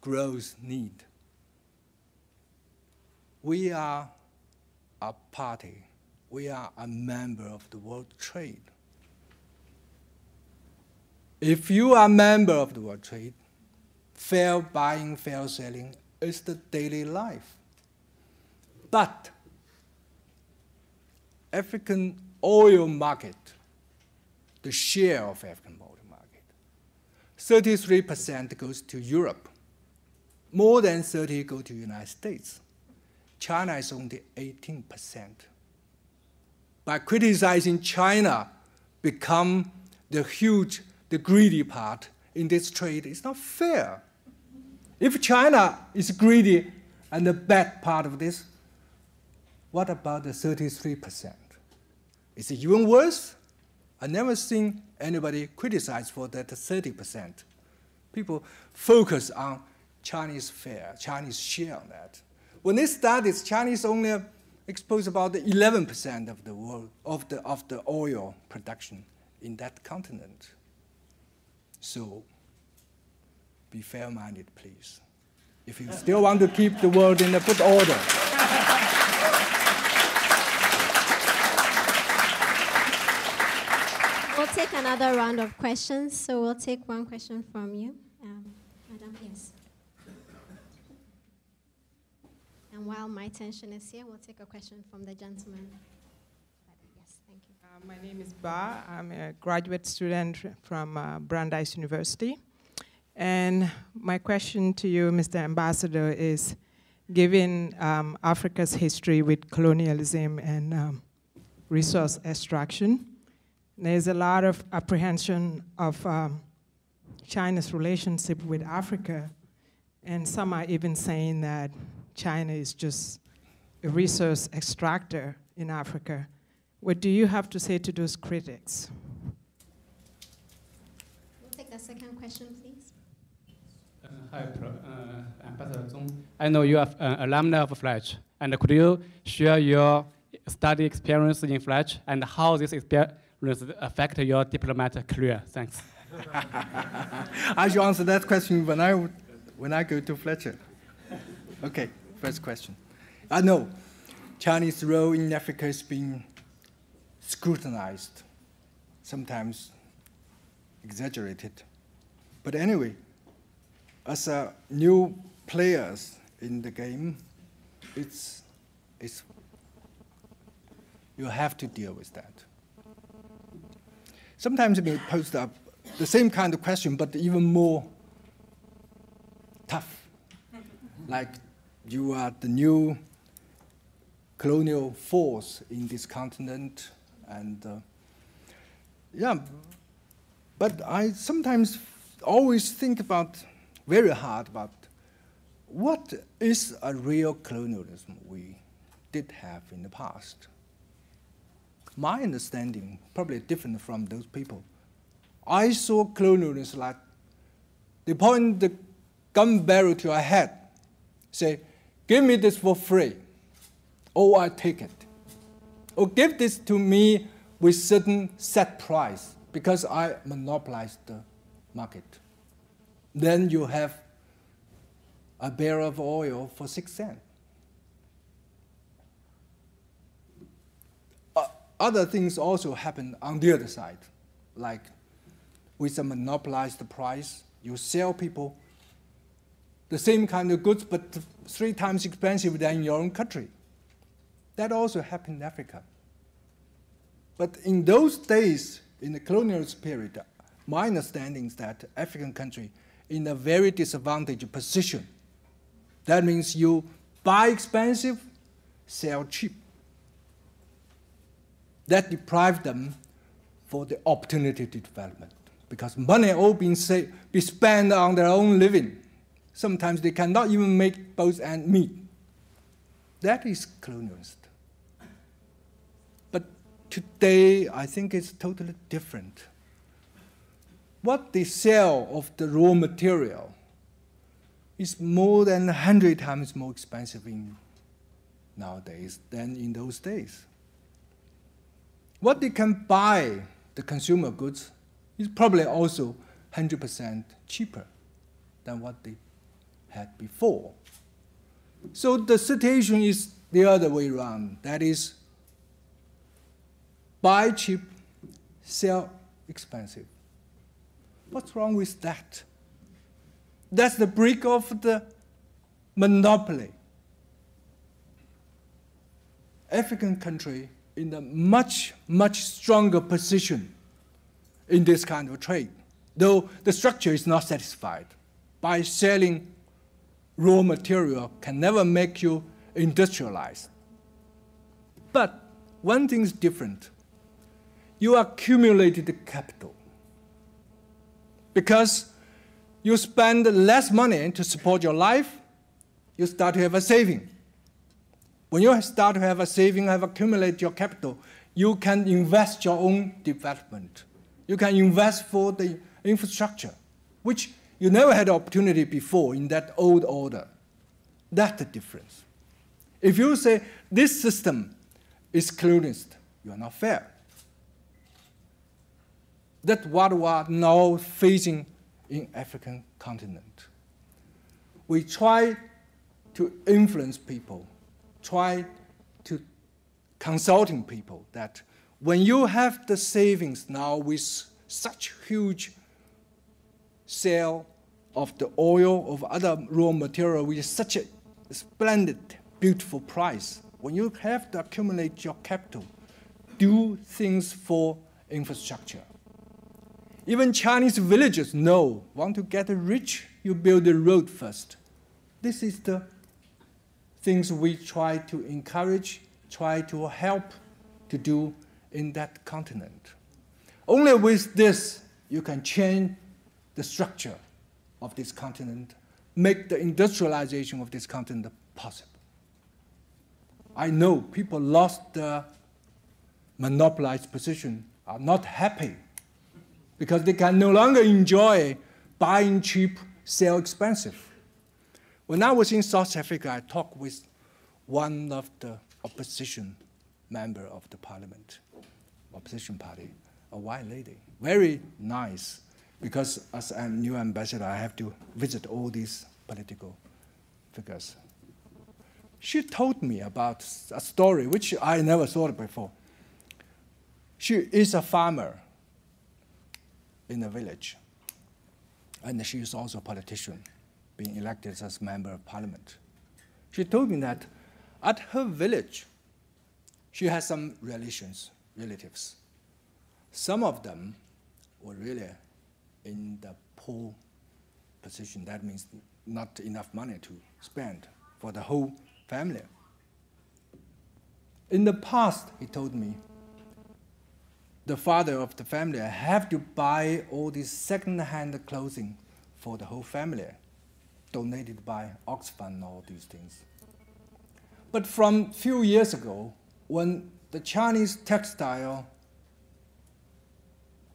growth need? We are a party. We are a member of the World Trade. If you are a member of the World Trade, fair buying, fair selling is the daily life. But African oil market, the share of African oil market, 33% goes to Europe. More than 30% go to the United States. China is only 18%. by criticizing China, become the huge, the greedy part in this trade. It's not fair. If China is greedy and the bad part of this, what about the 33%? Is it even worse? I've never seen anybody criticize for that 30%. People focus on Chinese share on that. When they started, Chinese only exposed about 11% of the world of the oil production in that continent. So be fair-minded, please. If you still want to keep the world in a good order. We'll take another round of questions. So we'll take one question from you. Madam, yes. And while my attention is here, we'll take a question from the gentleman. Yes, thank you. My name is Ba. I'm a graduate student from Brandeis University. And my question to you, Mr. Ambassador, is given Africa's history with colonialism and resource extraction, there's a lot of apprehension of China's relationship with Africa, and some are even saying that China is just a resource extractor in Africa. What do you have to say to those critics? We'll take the second question, please. Hi, Ambassador Zhong. I know you are an alumni of Fletch, and could you share your study experience in Fletch and how this experience affect your diplomatic career? Thanks. I should answer that question when I go to Fletcher. Okay, first question. I know Chinese role in Africa is being scrutinized, sometimes exaggerated. But anyway, as a new players in the game, you have to deal with that. Sometimes we post up the same kind of question, but even more tough. Like you are the new colonial force in this continent, and yeah. But I sometimes always think very hard about what is a real colonialism we did have in the past. My understanding, probably different from those people. I saw colonialism like they point the gun barrel to our head, say, give me this for free, or I take it. Or give this to me with certain set price, because I monopolize the market. Then you have a barrel of oil for 6 cents. Other things also happen on the other side, like with a monopolized price, you sell people the same kind of goods, but 3 times expensive than in your own country. That also happened in Africa. But in those days, in the colonialist period, my understanding is that African country in a very disadvantaged position. That means you buy expensive, sell cheap. That deprived them for the opportunity to development, because money all be spent on their own living. Sometimes they cannot even make both ends meet. That is colonialist. But today, I think it's totally different. What they sell of the raw material is more than 100 times more expensive nowadays than in those days. What they can buy, the consumer goods, is probably also 100% cheaper than what they had before. So the situation is the other way around. That is, buy cheap, sell expensive. What's wrong with that? That's the brick of the monopoly. African country in a much, much stronger position in this kind of trade, though the structure is not satisfied. By selling raw material can never make you industrialized. But one thing is different. You accumulated capital because you spend less money to support your life, you start to have a saving. When you start to have a saving, have accumulated your capital, you can invest your own development. You can invest for the infrastructure, which you never had opportunity before in that old order. That's the difference. If you say this system is colonialist, you are not fair. That's what we are now facing in African continent. We try to influence people, try to consulting people that when you have the savings now with such huge sale of the oil, of other raw material with such a splendid, beautiful price, when you have to accumulate your capital, do things for infrastructure. Even Chinese villagers know, want to get rich, you build a road first. This is the things we try to encourage, try to help to do in that continent. Only with this, you can change the structure of this continent, make the industrialization of this continent possible. I know people lost their monopolized position, are not happy, because they can no longer enjoy buying cheap, sell expensive. When I was in South Africa, I talked with one of the opposition member of the parliament, opposition party, a white lady, very nice, because as a new ambassador, I have to visit all these political figures. She told me about a story which I never thought before. She is a farmer in a village, and she is also a politician, being elected as member of parliament. She told me that at her village, she has some relatives. Some of them were really in the poor position. That means not enough money to spend for the whole family. In the past, he told me, the father of the family have to buy all these second-hand clothing for the whole family, donated by Oxfam and all these things. But from a few years ago, when the Chinese textile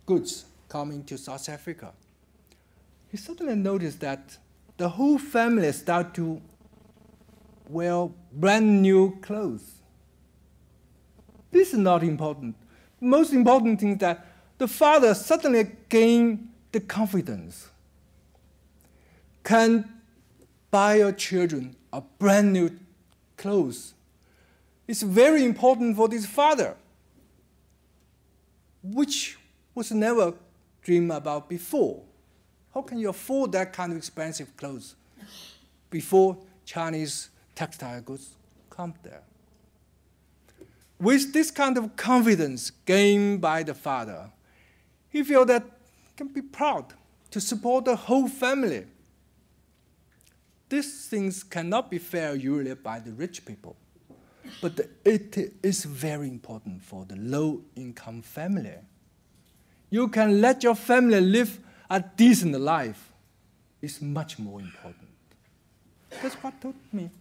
goods coming to South Africa, he suddenly noticed that the whole family start to wear brand new clothes. This is not important. The most important thing is that the father suddenly gained the confidence, can buy your children a brand new clothes. It's very important for this father, which was never dreamed about before. How can you afford that kind of expensive clothes before Chinese textile goods come there? With this kind of confidence gained by the father, he feels that he can be proud to support the whole family. These things cannot be felt usually by the rich people, but it is very important for the low-income family. You can let your family live a decent life. It's much more important. That's what told me.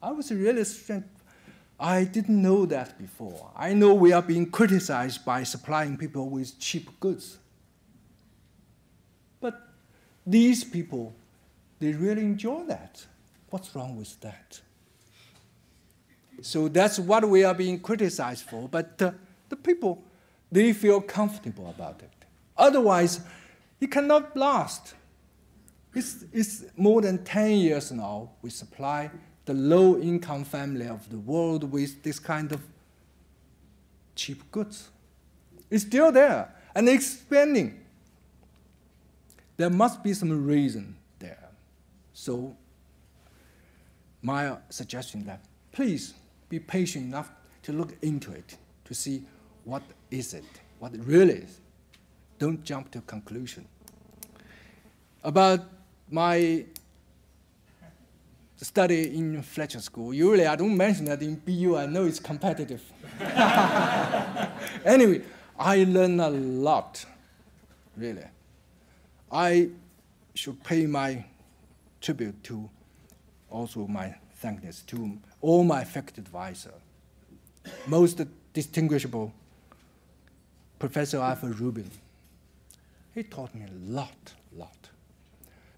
I was really strange. I didn't know that before. I know we are being criticized by supplying people with cheap goods. But these people, they really enjoy that. What's wrong with that? So that's what we are being criticized for. But the people, they feel comfortable about it. Otherwise, it cannot last. It's more than 10 years now we supply the low-income family of the world with this kind of cheap goods. It's still there and expanding. There must be some reason there. So my suggestion is that please be patient enough to look into it, to see what is it, what it really is. Don't jump to conclusion. About my study in Fletcher School. Usually I don't mention that in BU, I know it's competitive. Anyway, I learned a lot, really. I should pay my tribute to also my thanks to all my faculty advisors. Most distinguishable Professor Alfred Rubin. He taught me a lot.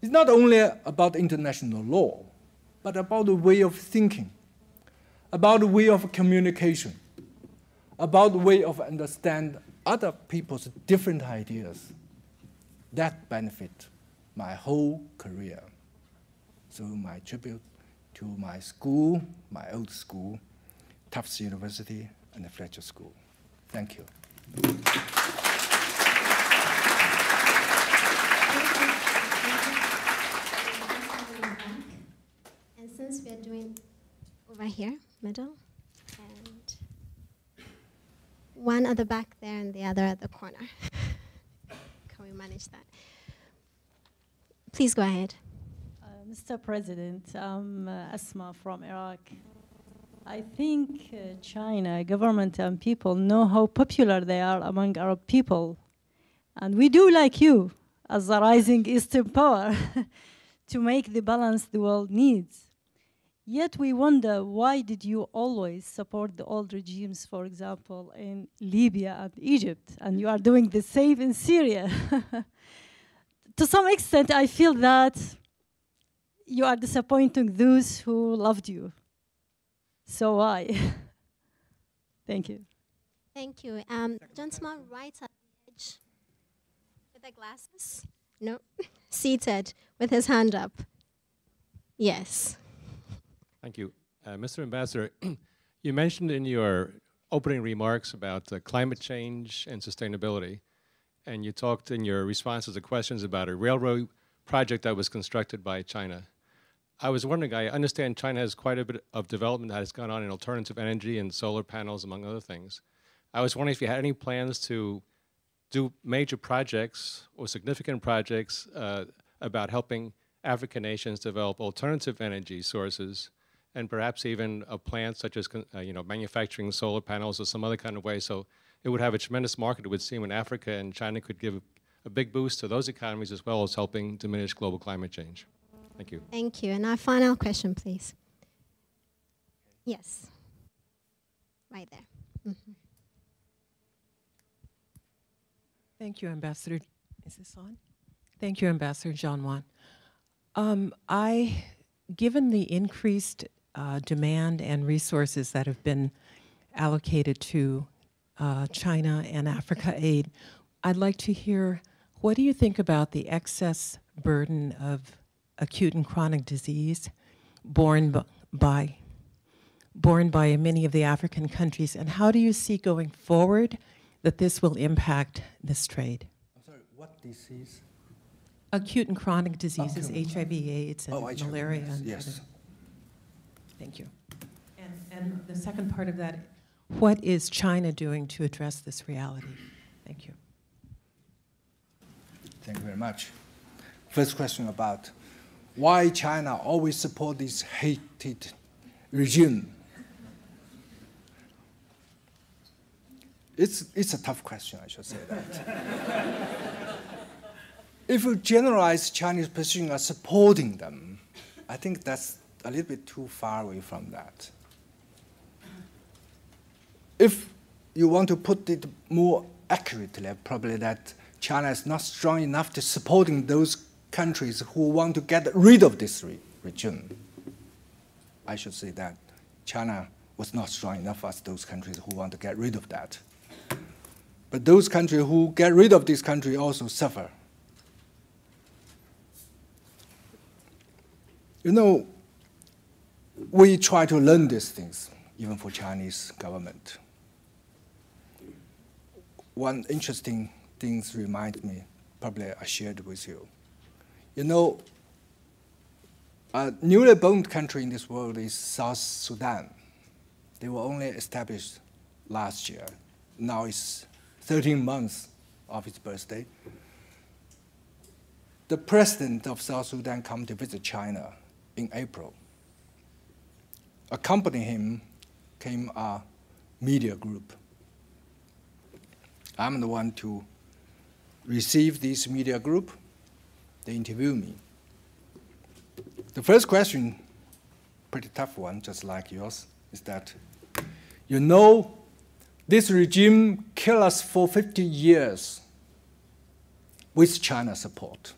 It's not only about international law, but about the way of thinking, about the way of communication, about the way of understand other people's different ideas. That benefit my whole career. So my tribute to my school, my old school, Tufts University and the Fletcher School. Thank you. And since we are doing over here, middle, and one at the back there and the other at the corner. Can we manage that? Please go ahead. Mr. President, I'm Asma from Iraq. I think China, government and people know how popular they are among Arab people. And we do like you, as a rising Eastern power, to make the balance the world needs. Yet we wonder, why did you always support the old regimes, for example, in Libya and Egypt, and you are doing the same in Syria? To some extent, I feel that you are disappointing those who loved you. So why? Thank you. Thank you. Gentleman right at the edge with the glasses? No. Seated with his hand up. Yes. Thank you. Mr. Ambassador, you mentioned in your opening remarks about climate change and sustainability, and you talked in your responses to questions about a railroad project that was constructed by China. I was wondering, I understand China has quite a bit of development that has gone on in alternative energy and solar panels, among other things. I was wondering if you had any plans to do major projects or significant projects about helping African nations develop alternative energy sources, and perhaps even a plant such as manufacturing solar panels or some other kind of way, so it would have a tremendous market, it would seem, in Africa, and China could give a big boost to those economies as well as helping diminish global climate change. Thank you. Thank you. And our final question, please. Yes. Right there. Mm-hmm. Thank you, Ambassador. Is this on? Thank you, Ambassador Jianhua. Given the increased demand and resources that have been allocated to China and Africa aid, I'd like to hear, what do you think about the excess burden of acute and chronic disease borne by many of the African countries, and how do you see going forward that this will impact this trade? I'm sorry, what disease? Acute and chronic diseases, HIV, AIDS, and HIV, malaria. yes. And thank you. And the second part of that, what is China doing to address this reality? Thank you. Thank you very much. First question about why China always support this hated regime. It's a tough question, I should say that. If you generalize Chinese position as supporting them, I think that's a little bit too far away from that. If you want to put it more accurately, probably that China is not strong enough to supporting those countries who want to get rid of this regime. I should say that China was not strong enough as those countries who want to get rid of that. But those countries who get rid of this country also suffer. You know, we try to learn these things, even for Chinese government. One interesting thing reminds me, probably I shared with you. You know, a newly born country in this world is South Sudan. They were only established last year. Now it's 13 months of its birthday. The president of South Sudan came to visit China in April. accompanying him came a media group. I'm the one to receive this media group. They interview me. The first question, pretty tough one, just like yours, is that, you know, this regime killed us for 50 years with China's support.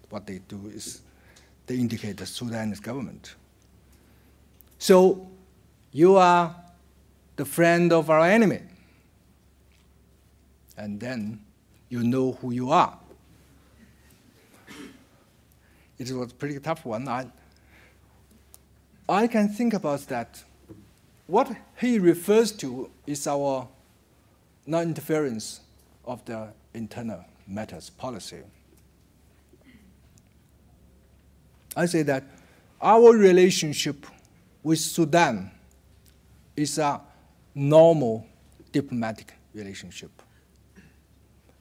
What they do is they indicate the Sudanese government. So you are the friend of our enemy. And then you know who you are. It was a pretty tough one. I can think about that. What he refers to is our non-interference of the internal matters policy. I say that our relationship with Sudan is a normal diplomatic relationship.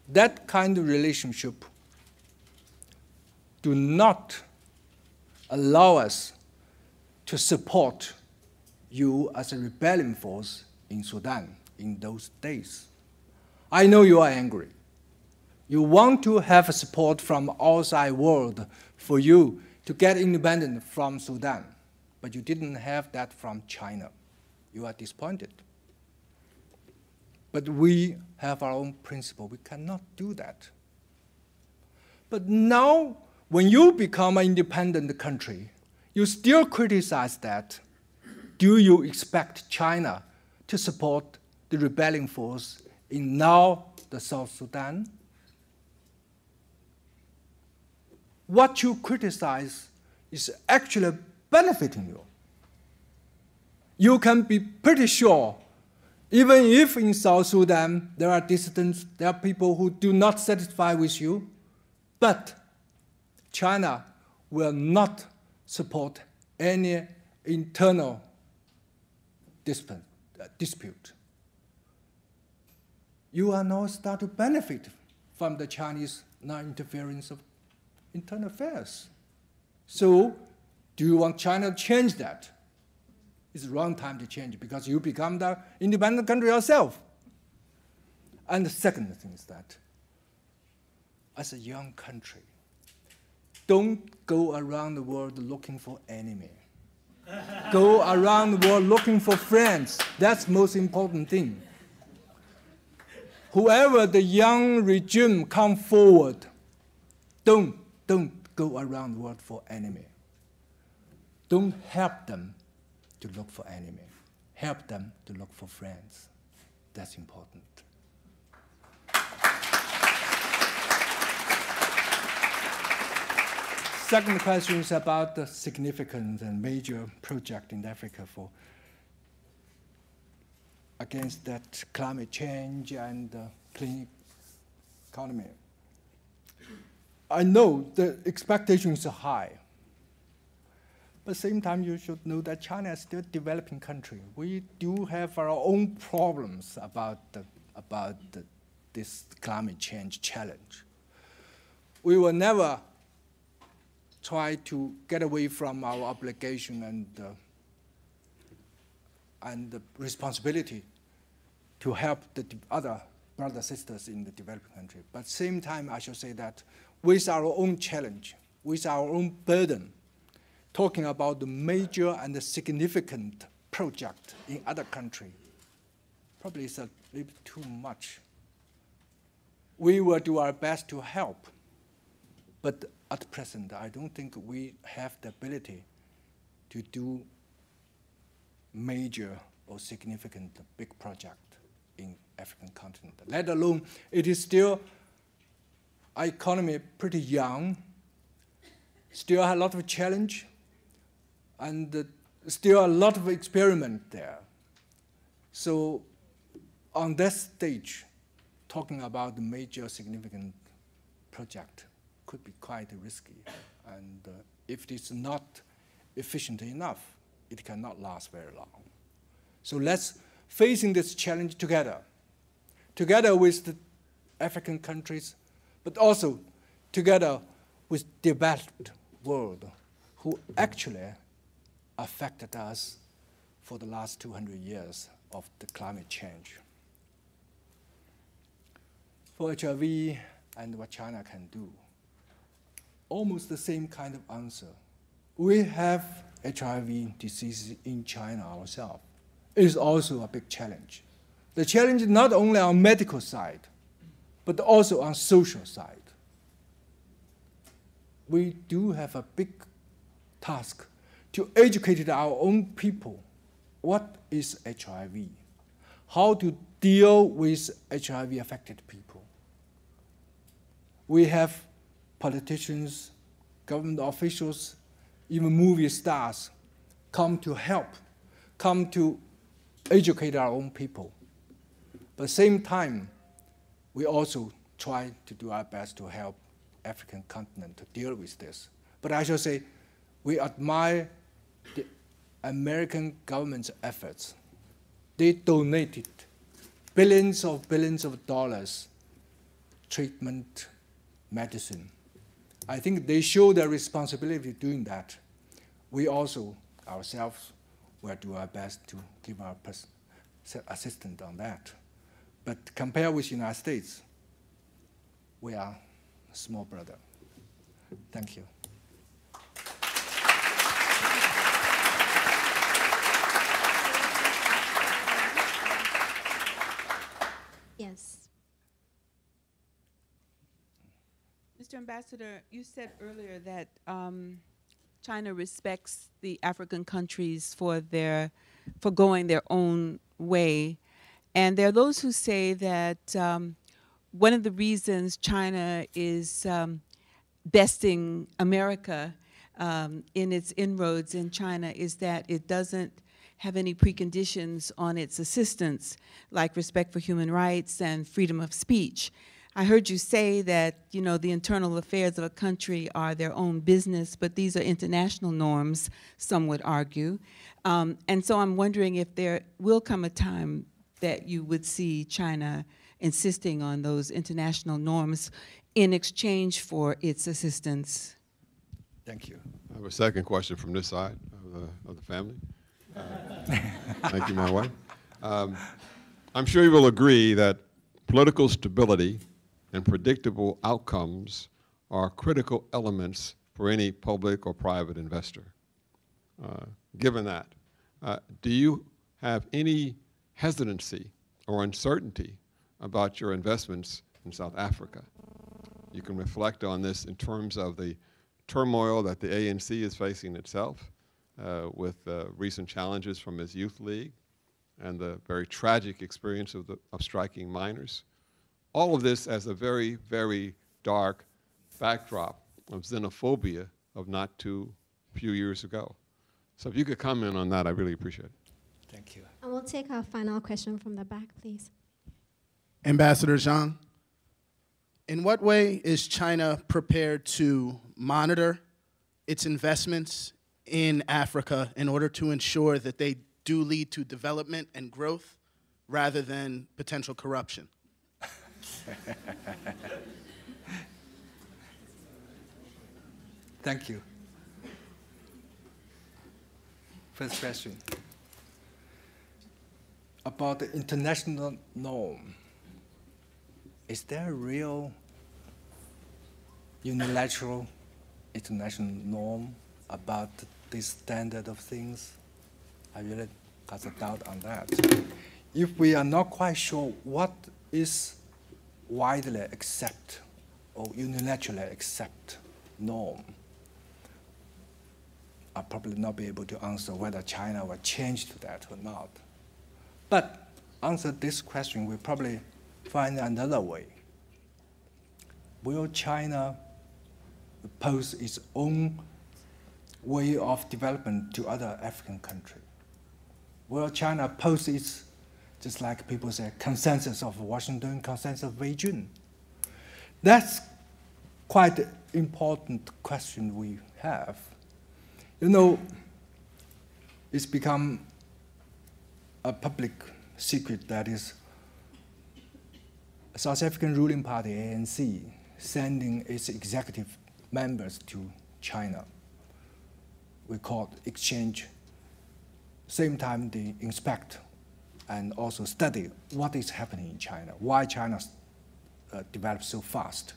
That kind of relationship do not allow us to support you as a rebellion force in Sudan in those days. I know you are angry. You want to have support from outside world for you to get independent from Sudan, but you didn't have that from China. You are disappointed. But we have our own principle. We cannot do that. But now, when you become an independent country, you still criticize that. Do you expect China to support the rebelling force in now the South Sudan? What you criticize is actually benefiting you. You can be pretty sure, even if in South Sudan there are dissidents, there are people who do not satisfy with you, but China will not support any internal dispute. You are now start to benefit from the Chinese non-interference of internal affairs. So, do you want China to change that? It's the wrong time to change because you become the independent country yourself. And the second thing is that, as a young country, don't go around the world looking for enemy. Go around the world looking for friends. That's the most important thing. Whoever the young regime come forward, don't go around the world for enemy. Don't help them to look for enemy. Help them to look for friends. That's important. Second question is about the significant and major project in Africa for against that climate change and clean economy. I know the expectations are high, but at the same time you should know that China is still a developing country. We do have our own problems about this climate change challenge. We will never try to get away from our obligation and the responsibility to help the other brothers and sisters in the developing country. But at the same time, I should say that with our own challenge, with our own burden, talking about the major and the significant project in other countries, probably is a little bit too much. We will do our best to help, but at present, I don't think we have the ability to do major or significant big project in African continent, let alone it is still our economy pretty young, still a lot of challenge, and still a lot of experiment there. So on that stage, talking about the major significant project could be quite risky. And if it is not efficient enough, it cannot last very long. So let's facing this challenge together with the African countries, but also together with developed world who actually affected us for the last 200 years of the climate change. For HIV and what China can do, almost the same kind of answer. We have HIV disease in China ourselves. It is also a big challenge. The challenge is not only on medical side, but also on social side. We do have a big task to educate our own people. What is HIV? How to deal with HIV-affected people? We have politicians, government officials, even movie stars come to help, come to educate our own people. But at the same time, we also try to do our best to help African continent to deal with this. But I should say, we admire the American government's efforts. They donated billions of dollars, treatment, medicine. I think they show their responsibility doing that. We also, ourselves, will do our best to give our assistance on that. But compared with the United States, we are a small brother. Thank you. Yes. Mr. Ambassador, you said earlier that China respects the African countries for going their own way. And there are those who say that one of the reasons China is besting America in its inroads in China is that it doesn't have any preconditions on its assistance, like respect for human rights and freedom of speech. I heard you say that, you know, the internal affairs of a country are their own business, but these are international norms, some would argue. And so I'm wondering if there will come a time that you would see China insisting on those international norms in exchange for its assistance. Thank you. I have a second question from this side of the family. Thank you, my wife. I'm sure you will agree that political stability and predictable outcomes are critical elements for any public or private investor. Given that, do you have any hesitancy or uncertainty about your investments in South Africa? You can reflect on this in terms of the turmoil that the ANC is facing itself with recent challenges from its youth league and the very tragic experience of striking miners. All of this as a very, very dark backdrop of xenophobia of not too few years ago. So if you could comment on that, I really appreciate it. Thank you. And we'll take our final question from the back, please. Ambassador Zhong, in what way is China prepared to monitor its investments in Africa in order to ensure that they do lead to development and growth rather than potential corruption? Thank you. First question. About the international norm. Is there a real unilateral international norm about this standard of things? I really got a doubt on that. If we are not quite sure what is widely accepted or unilaterally accepted norm, I'll probably not be able to answer whether China will change to that or not. But answer this question, we'll probably find another way. Will China pose its own way of development to other African countries? Will China pose its, just like people say, consensus of Washington, consensus of Beijing? That's quite an important question we have. You know, it's become a public secret that is South African ruling party, ANC, sending its executive members to China. We call it exchange Same time, they inspect and also study what is happening in China, why China developed so fast.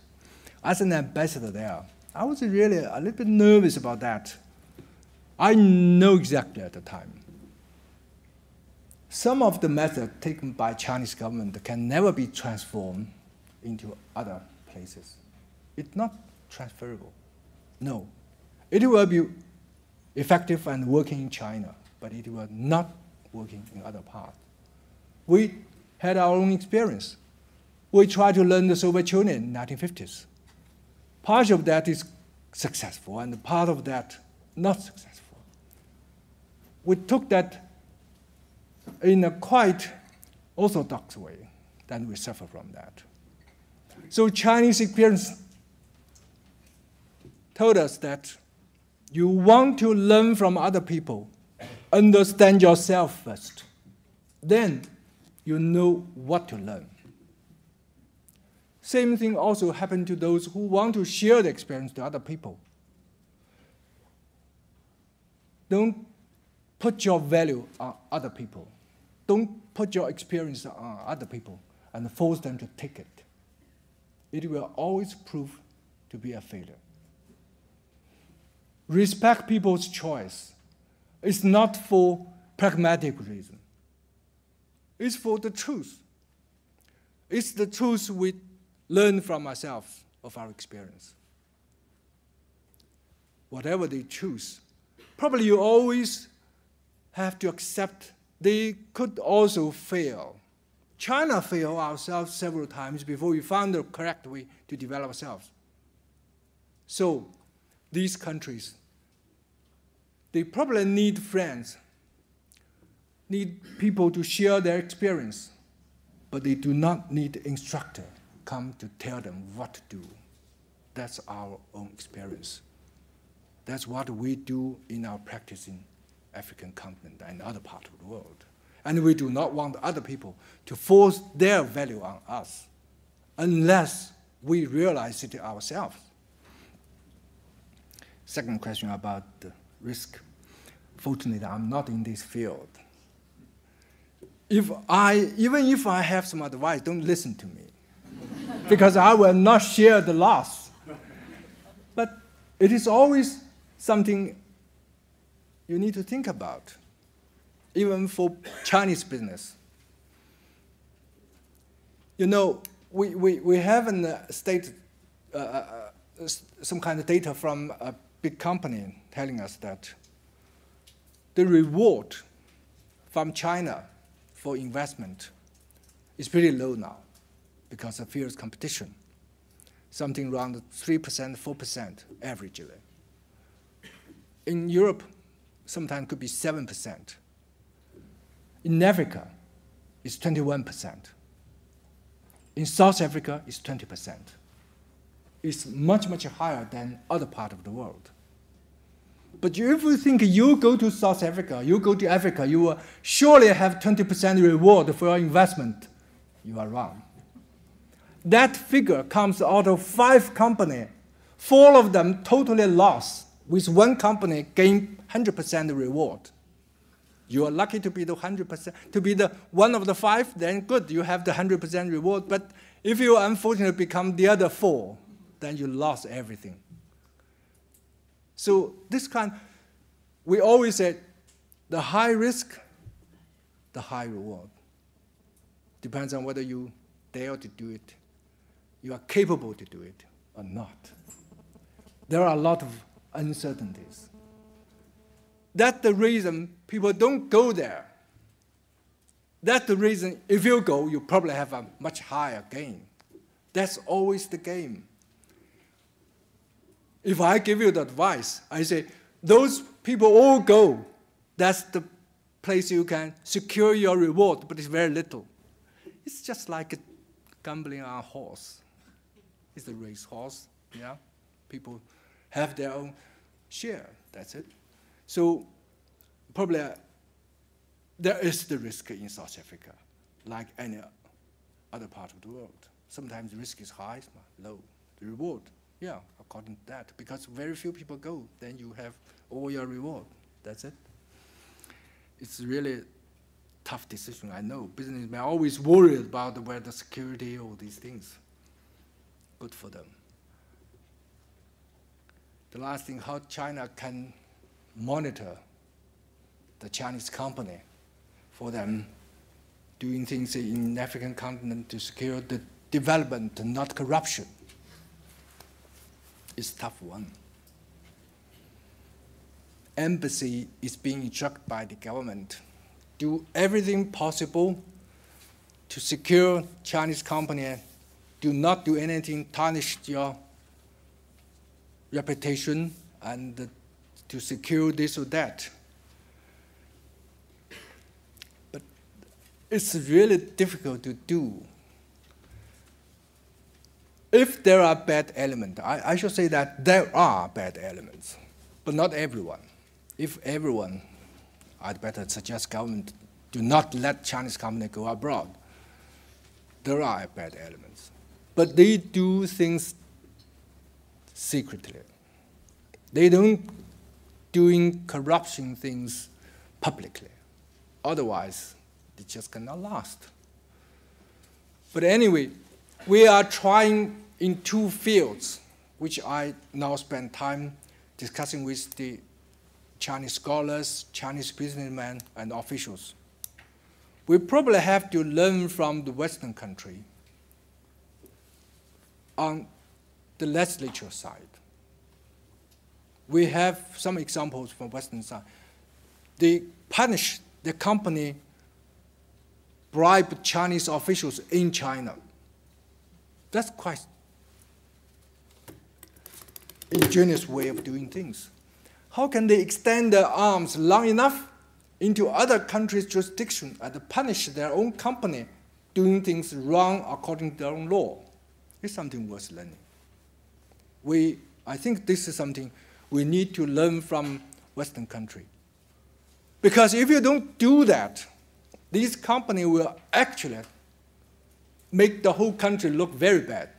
As an ambassador there, I was really a little bit nervous about that. I know exactly at the time. Some of the methods taken by Chinese government can never be transformed into other places. It's not transferable. No. It will be effective and working in China, but it will not working in other parts. We had our own experience. We tried to learn the Soviet Union in the 1950s. Part of that is successful, and part of that not successful. We took that in a quite orthodox way, then we suffer from that. So Chinese experience told us that you want to learn from other people, understand yourself first. Then you know what to learn. Same thing also happened to those who want to share the experience to other people. Don't put your value on other people. Don't put your experience on other people and force them to take it. It will always prove to be a failure. Respect people's choice. It's not for pragmatic reason. It's for the truth. It's the truth we learn from ourselves of our experience. Whatever they choose, probably you always have to accept they could also fail. China failed ourselves several times before we found the correct way to develop ourselves. So these countries, they probably need friends, need people to share their experience, but they do not need instructor come to tell them what to do. That's our own experience. That's what we do in our practice in African continent and other parts of the world. And we do not want other people to force their value on us unless we realize it ourselves. Second question about the risk. Fortunately, I'm not in this field. Even if I have some advice, don't listen to me, because I will not share the loss. But it is always something you need to think about, even for Chinese business. You know, we have some kind of data from a big company telling us that the reward from China for investment is pretty low now because of fierce competition, something around 3%, 4% averagely. In Europe, sometimes could be 7%. In Africa, it's 21%. In South Africa, it's 20%. It's much, much higher than other parts of the world. But if you think you go to South Africa, you go to Africa, you will surely have 20% reward for your investment, you are wrong. That figure comes out of 5 companies. 4 of them totally lost, with 1 company gain 100% reward. You are lucky to be the 100%, to be the one of the 5, then good, you have the 100% reward. But if you unfortunately become the other 4, then you lost everything. So this kind, we always say, the high risk, the high reward. Depends on whether you dare to do it, you are capable to do it or not. There are a lot of uncertainties. That's the reason people don't go there. That's the reason if you go, you probably have a much higher gain. That's always the game. If I give you the advice, I say, those people all go. That's the place you can secure your reward, but it's very little. It's just like gambling on a horse. It's a race horse, yeah? People have their own share, that's it. So probably there is the risk in South Africa, like any other part of the world. Sometimes the risk is high, low. The reward, yeah, according to that. Because very few people go, then you have all your reward. That's it. It's really tough decision, I know. Businessmen are always worried about whether security or these things. Good for them. The last thing, how China can monitor the Chinese company for them doing things in African continent to secure the development, not corruption. It's a tough one. Embassy is being instructed by the government. Do everything possible to secure Chinese company. Do not do anything tarnish your reputation and to secure this or that. But it's really difficult to do. If there are bad elements, I should say that there are bad elements, but not everyone. If everyone, I'd better suggest government do not let Chinese company go abroad. There are bad elements, but they do things secretly. They don't doing corruption things publicly. Otherwise, they just cannot last. But anyway, we are trying in two fields, which I now spend time discussing with the Chinese scholars, Chinese businessmen, and officials. We probably have to learn from the Western country on the legislature side. We have some examples from Western side. They punish the company, bribe Chinese officials in China. That's quite ingenious way of doing things. How can they extend their arms long enough into other countries' jurisdiction and punish their own company doing things wrong according to their own law? It's something worth learning. I think this is something we need to learn from Western country. Because if you don't do that, these companies will actually make the whole country look very bad,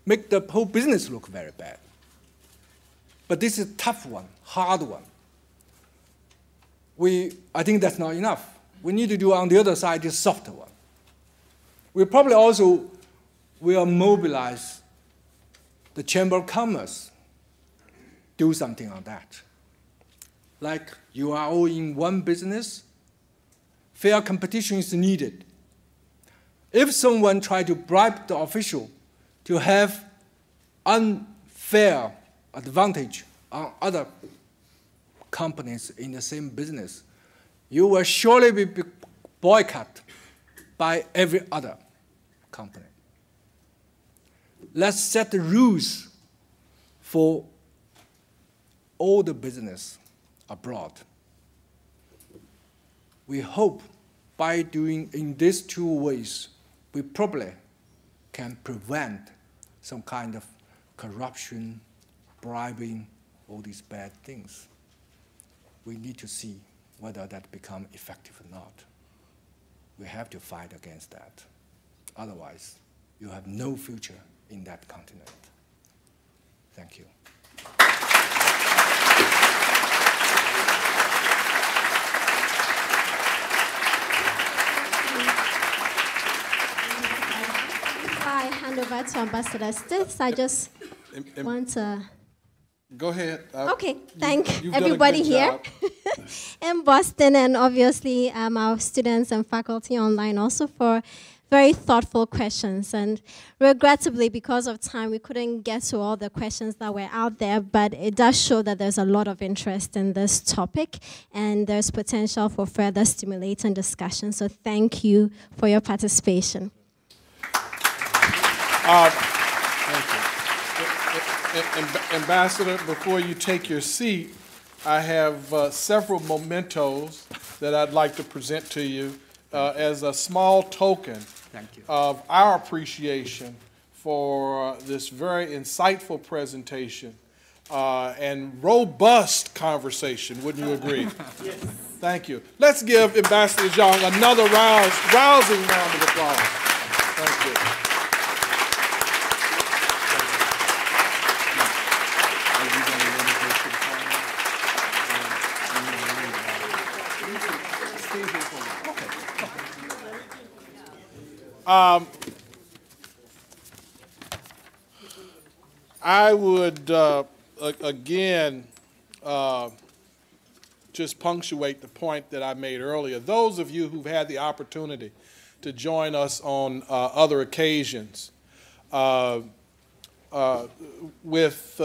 make the whole business look very bad. But this is a tough one, hard one. I think that's not enough. We need to do on the other side this softer one. We probably also will mobilize the Chamber of Commerce, do something on that. Like you are all in one business, fair competition is needed. If someone tries to bribe the official to have unfair advantage on other companies in the same business, you will surely be boycotted by every other company. Let's set the rules for all the business abroad. We hope by doing in these two ways, we probably can prevent some kind of corruption, bribing, all these bad things. We need to see whether that becomes effective or not. We have to fight against that. Otherwise, you have no future in that continent. Thank you. I hand over to Ambassador Stith. I just want to... Go ahead. Okay, thank you've everybody done a good here in Boston, and obviously our students and faculty online also for very thoughtful questions. And regrettably, because of time, we couldn't get to all the questions that were out there, but it does show that there's a lot of interest in this topic, and there's potential for further stimulating discussion. So thank you for your participation. Thank you. Ambassador, before you take your seat, I have several mementos that I'd like to present to you as a small token of our appreciation for this very insightful presentation and robust conversation. Wouldn't you agree? Yes. Thank you. Let's give Ambassador Zhong another rousing round of applause. Thank you. I would, again, just punctuate the point that I made earlier. Those of you who've had the opportunity to join us on other occasions, with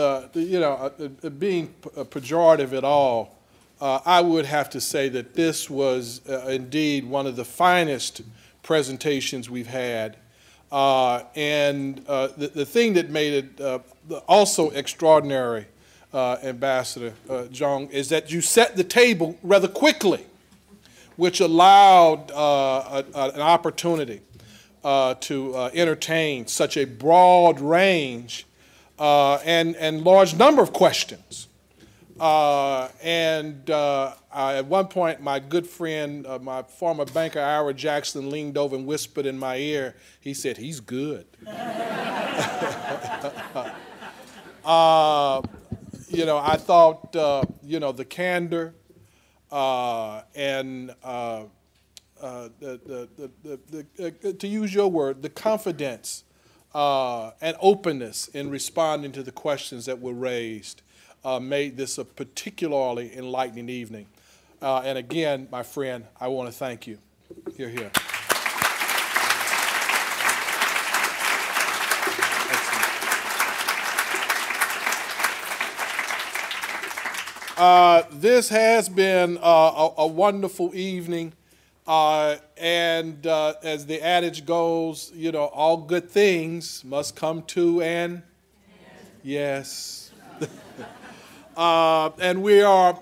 being pejorative at all, I would have to say that this was indeed one of the finest presentations we've had. The thing that made it also extraordinary, Ambassador Zhong, is that you set the table rather quickly, which allowed an opportunity to entertain such a broad range and large number of questions. At one point, my good friend, my former banker, Ira Jackson, leaned over and whispered in my ear. He said, "He's good." I thought, the candor and to use your word, the confidence and openness in responding to the questions that were raised made this a particularly enlightening evening. And again, my friend, I want to thank you. Hear, hear. This has been a wonderful evening, and as the adage goes, all good things must come to an yes. And we are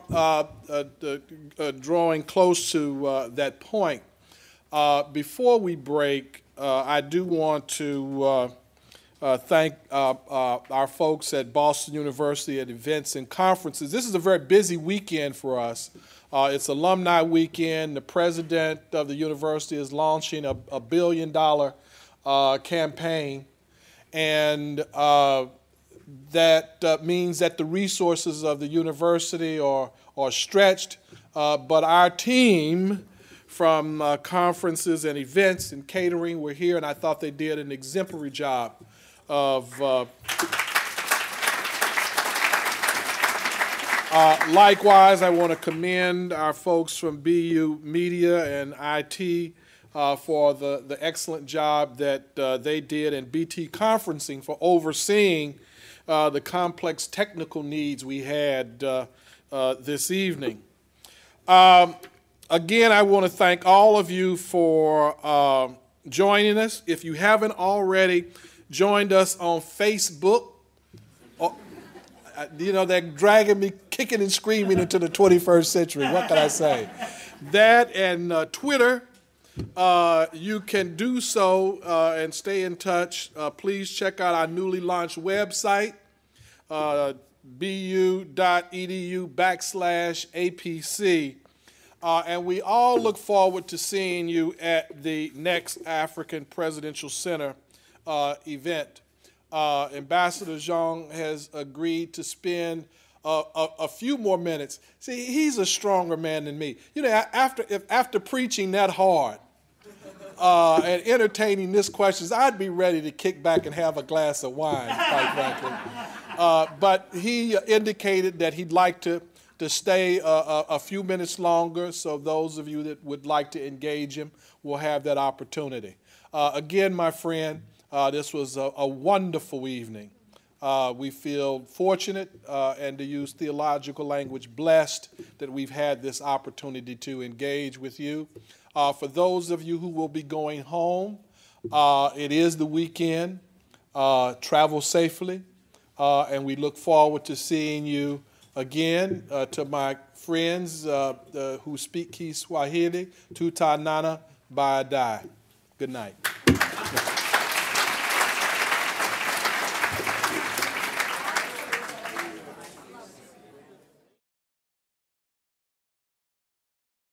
drawing close to that point. Before we break, I do want to thank our folks at Boston University at events and conferences. This is a very busy weekend for us. It's alumni weekend. The president of the university is launching a $1 billion campaign, and that means that the resources of the university are stretched, but our team from conferences and events and catering were here, and I thought they did an exemplary job of likewise, I want to commend our folks from BU Media and IT for the excellent job that they did, and BT Conferencing for overseeing the complex technical needs we had this evening. Again, I want to thank all of you for joining us. If you haven't already joined us on Facebook, they're dragging me kicking and screaming into the 21st century. What can I say? That and Twitter, you can do so and stay in touch. Please check out our newly launched website, bu.edu/APC. And we all look forward to seeing you at the next African Presidential Center event. Ambassador Zhong has agreed to spend a few more minutes. See, he's a stronger man than me. After preaching that hard and entertaining this questions, I'd be ready to kick back and have a glass of wine, quite frankly. But he indicated that he'd like to stay a few minutes longer, so those of you that would like to engage him will have that opportunity. Again, my friend, this was a wonderful evening. We feel fortunate and, to use theological language, blessed that we've had this opportunity to engage with you. For those of you who will be going home, it is the weekend. Travel safely, and we look forward to seeing you again. To my friends who speak Kiswahili, tutanana baadaye. Good night.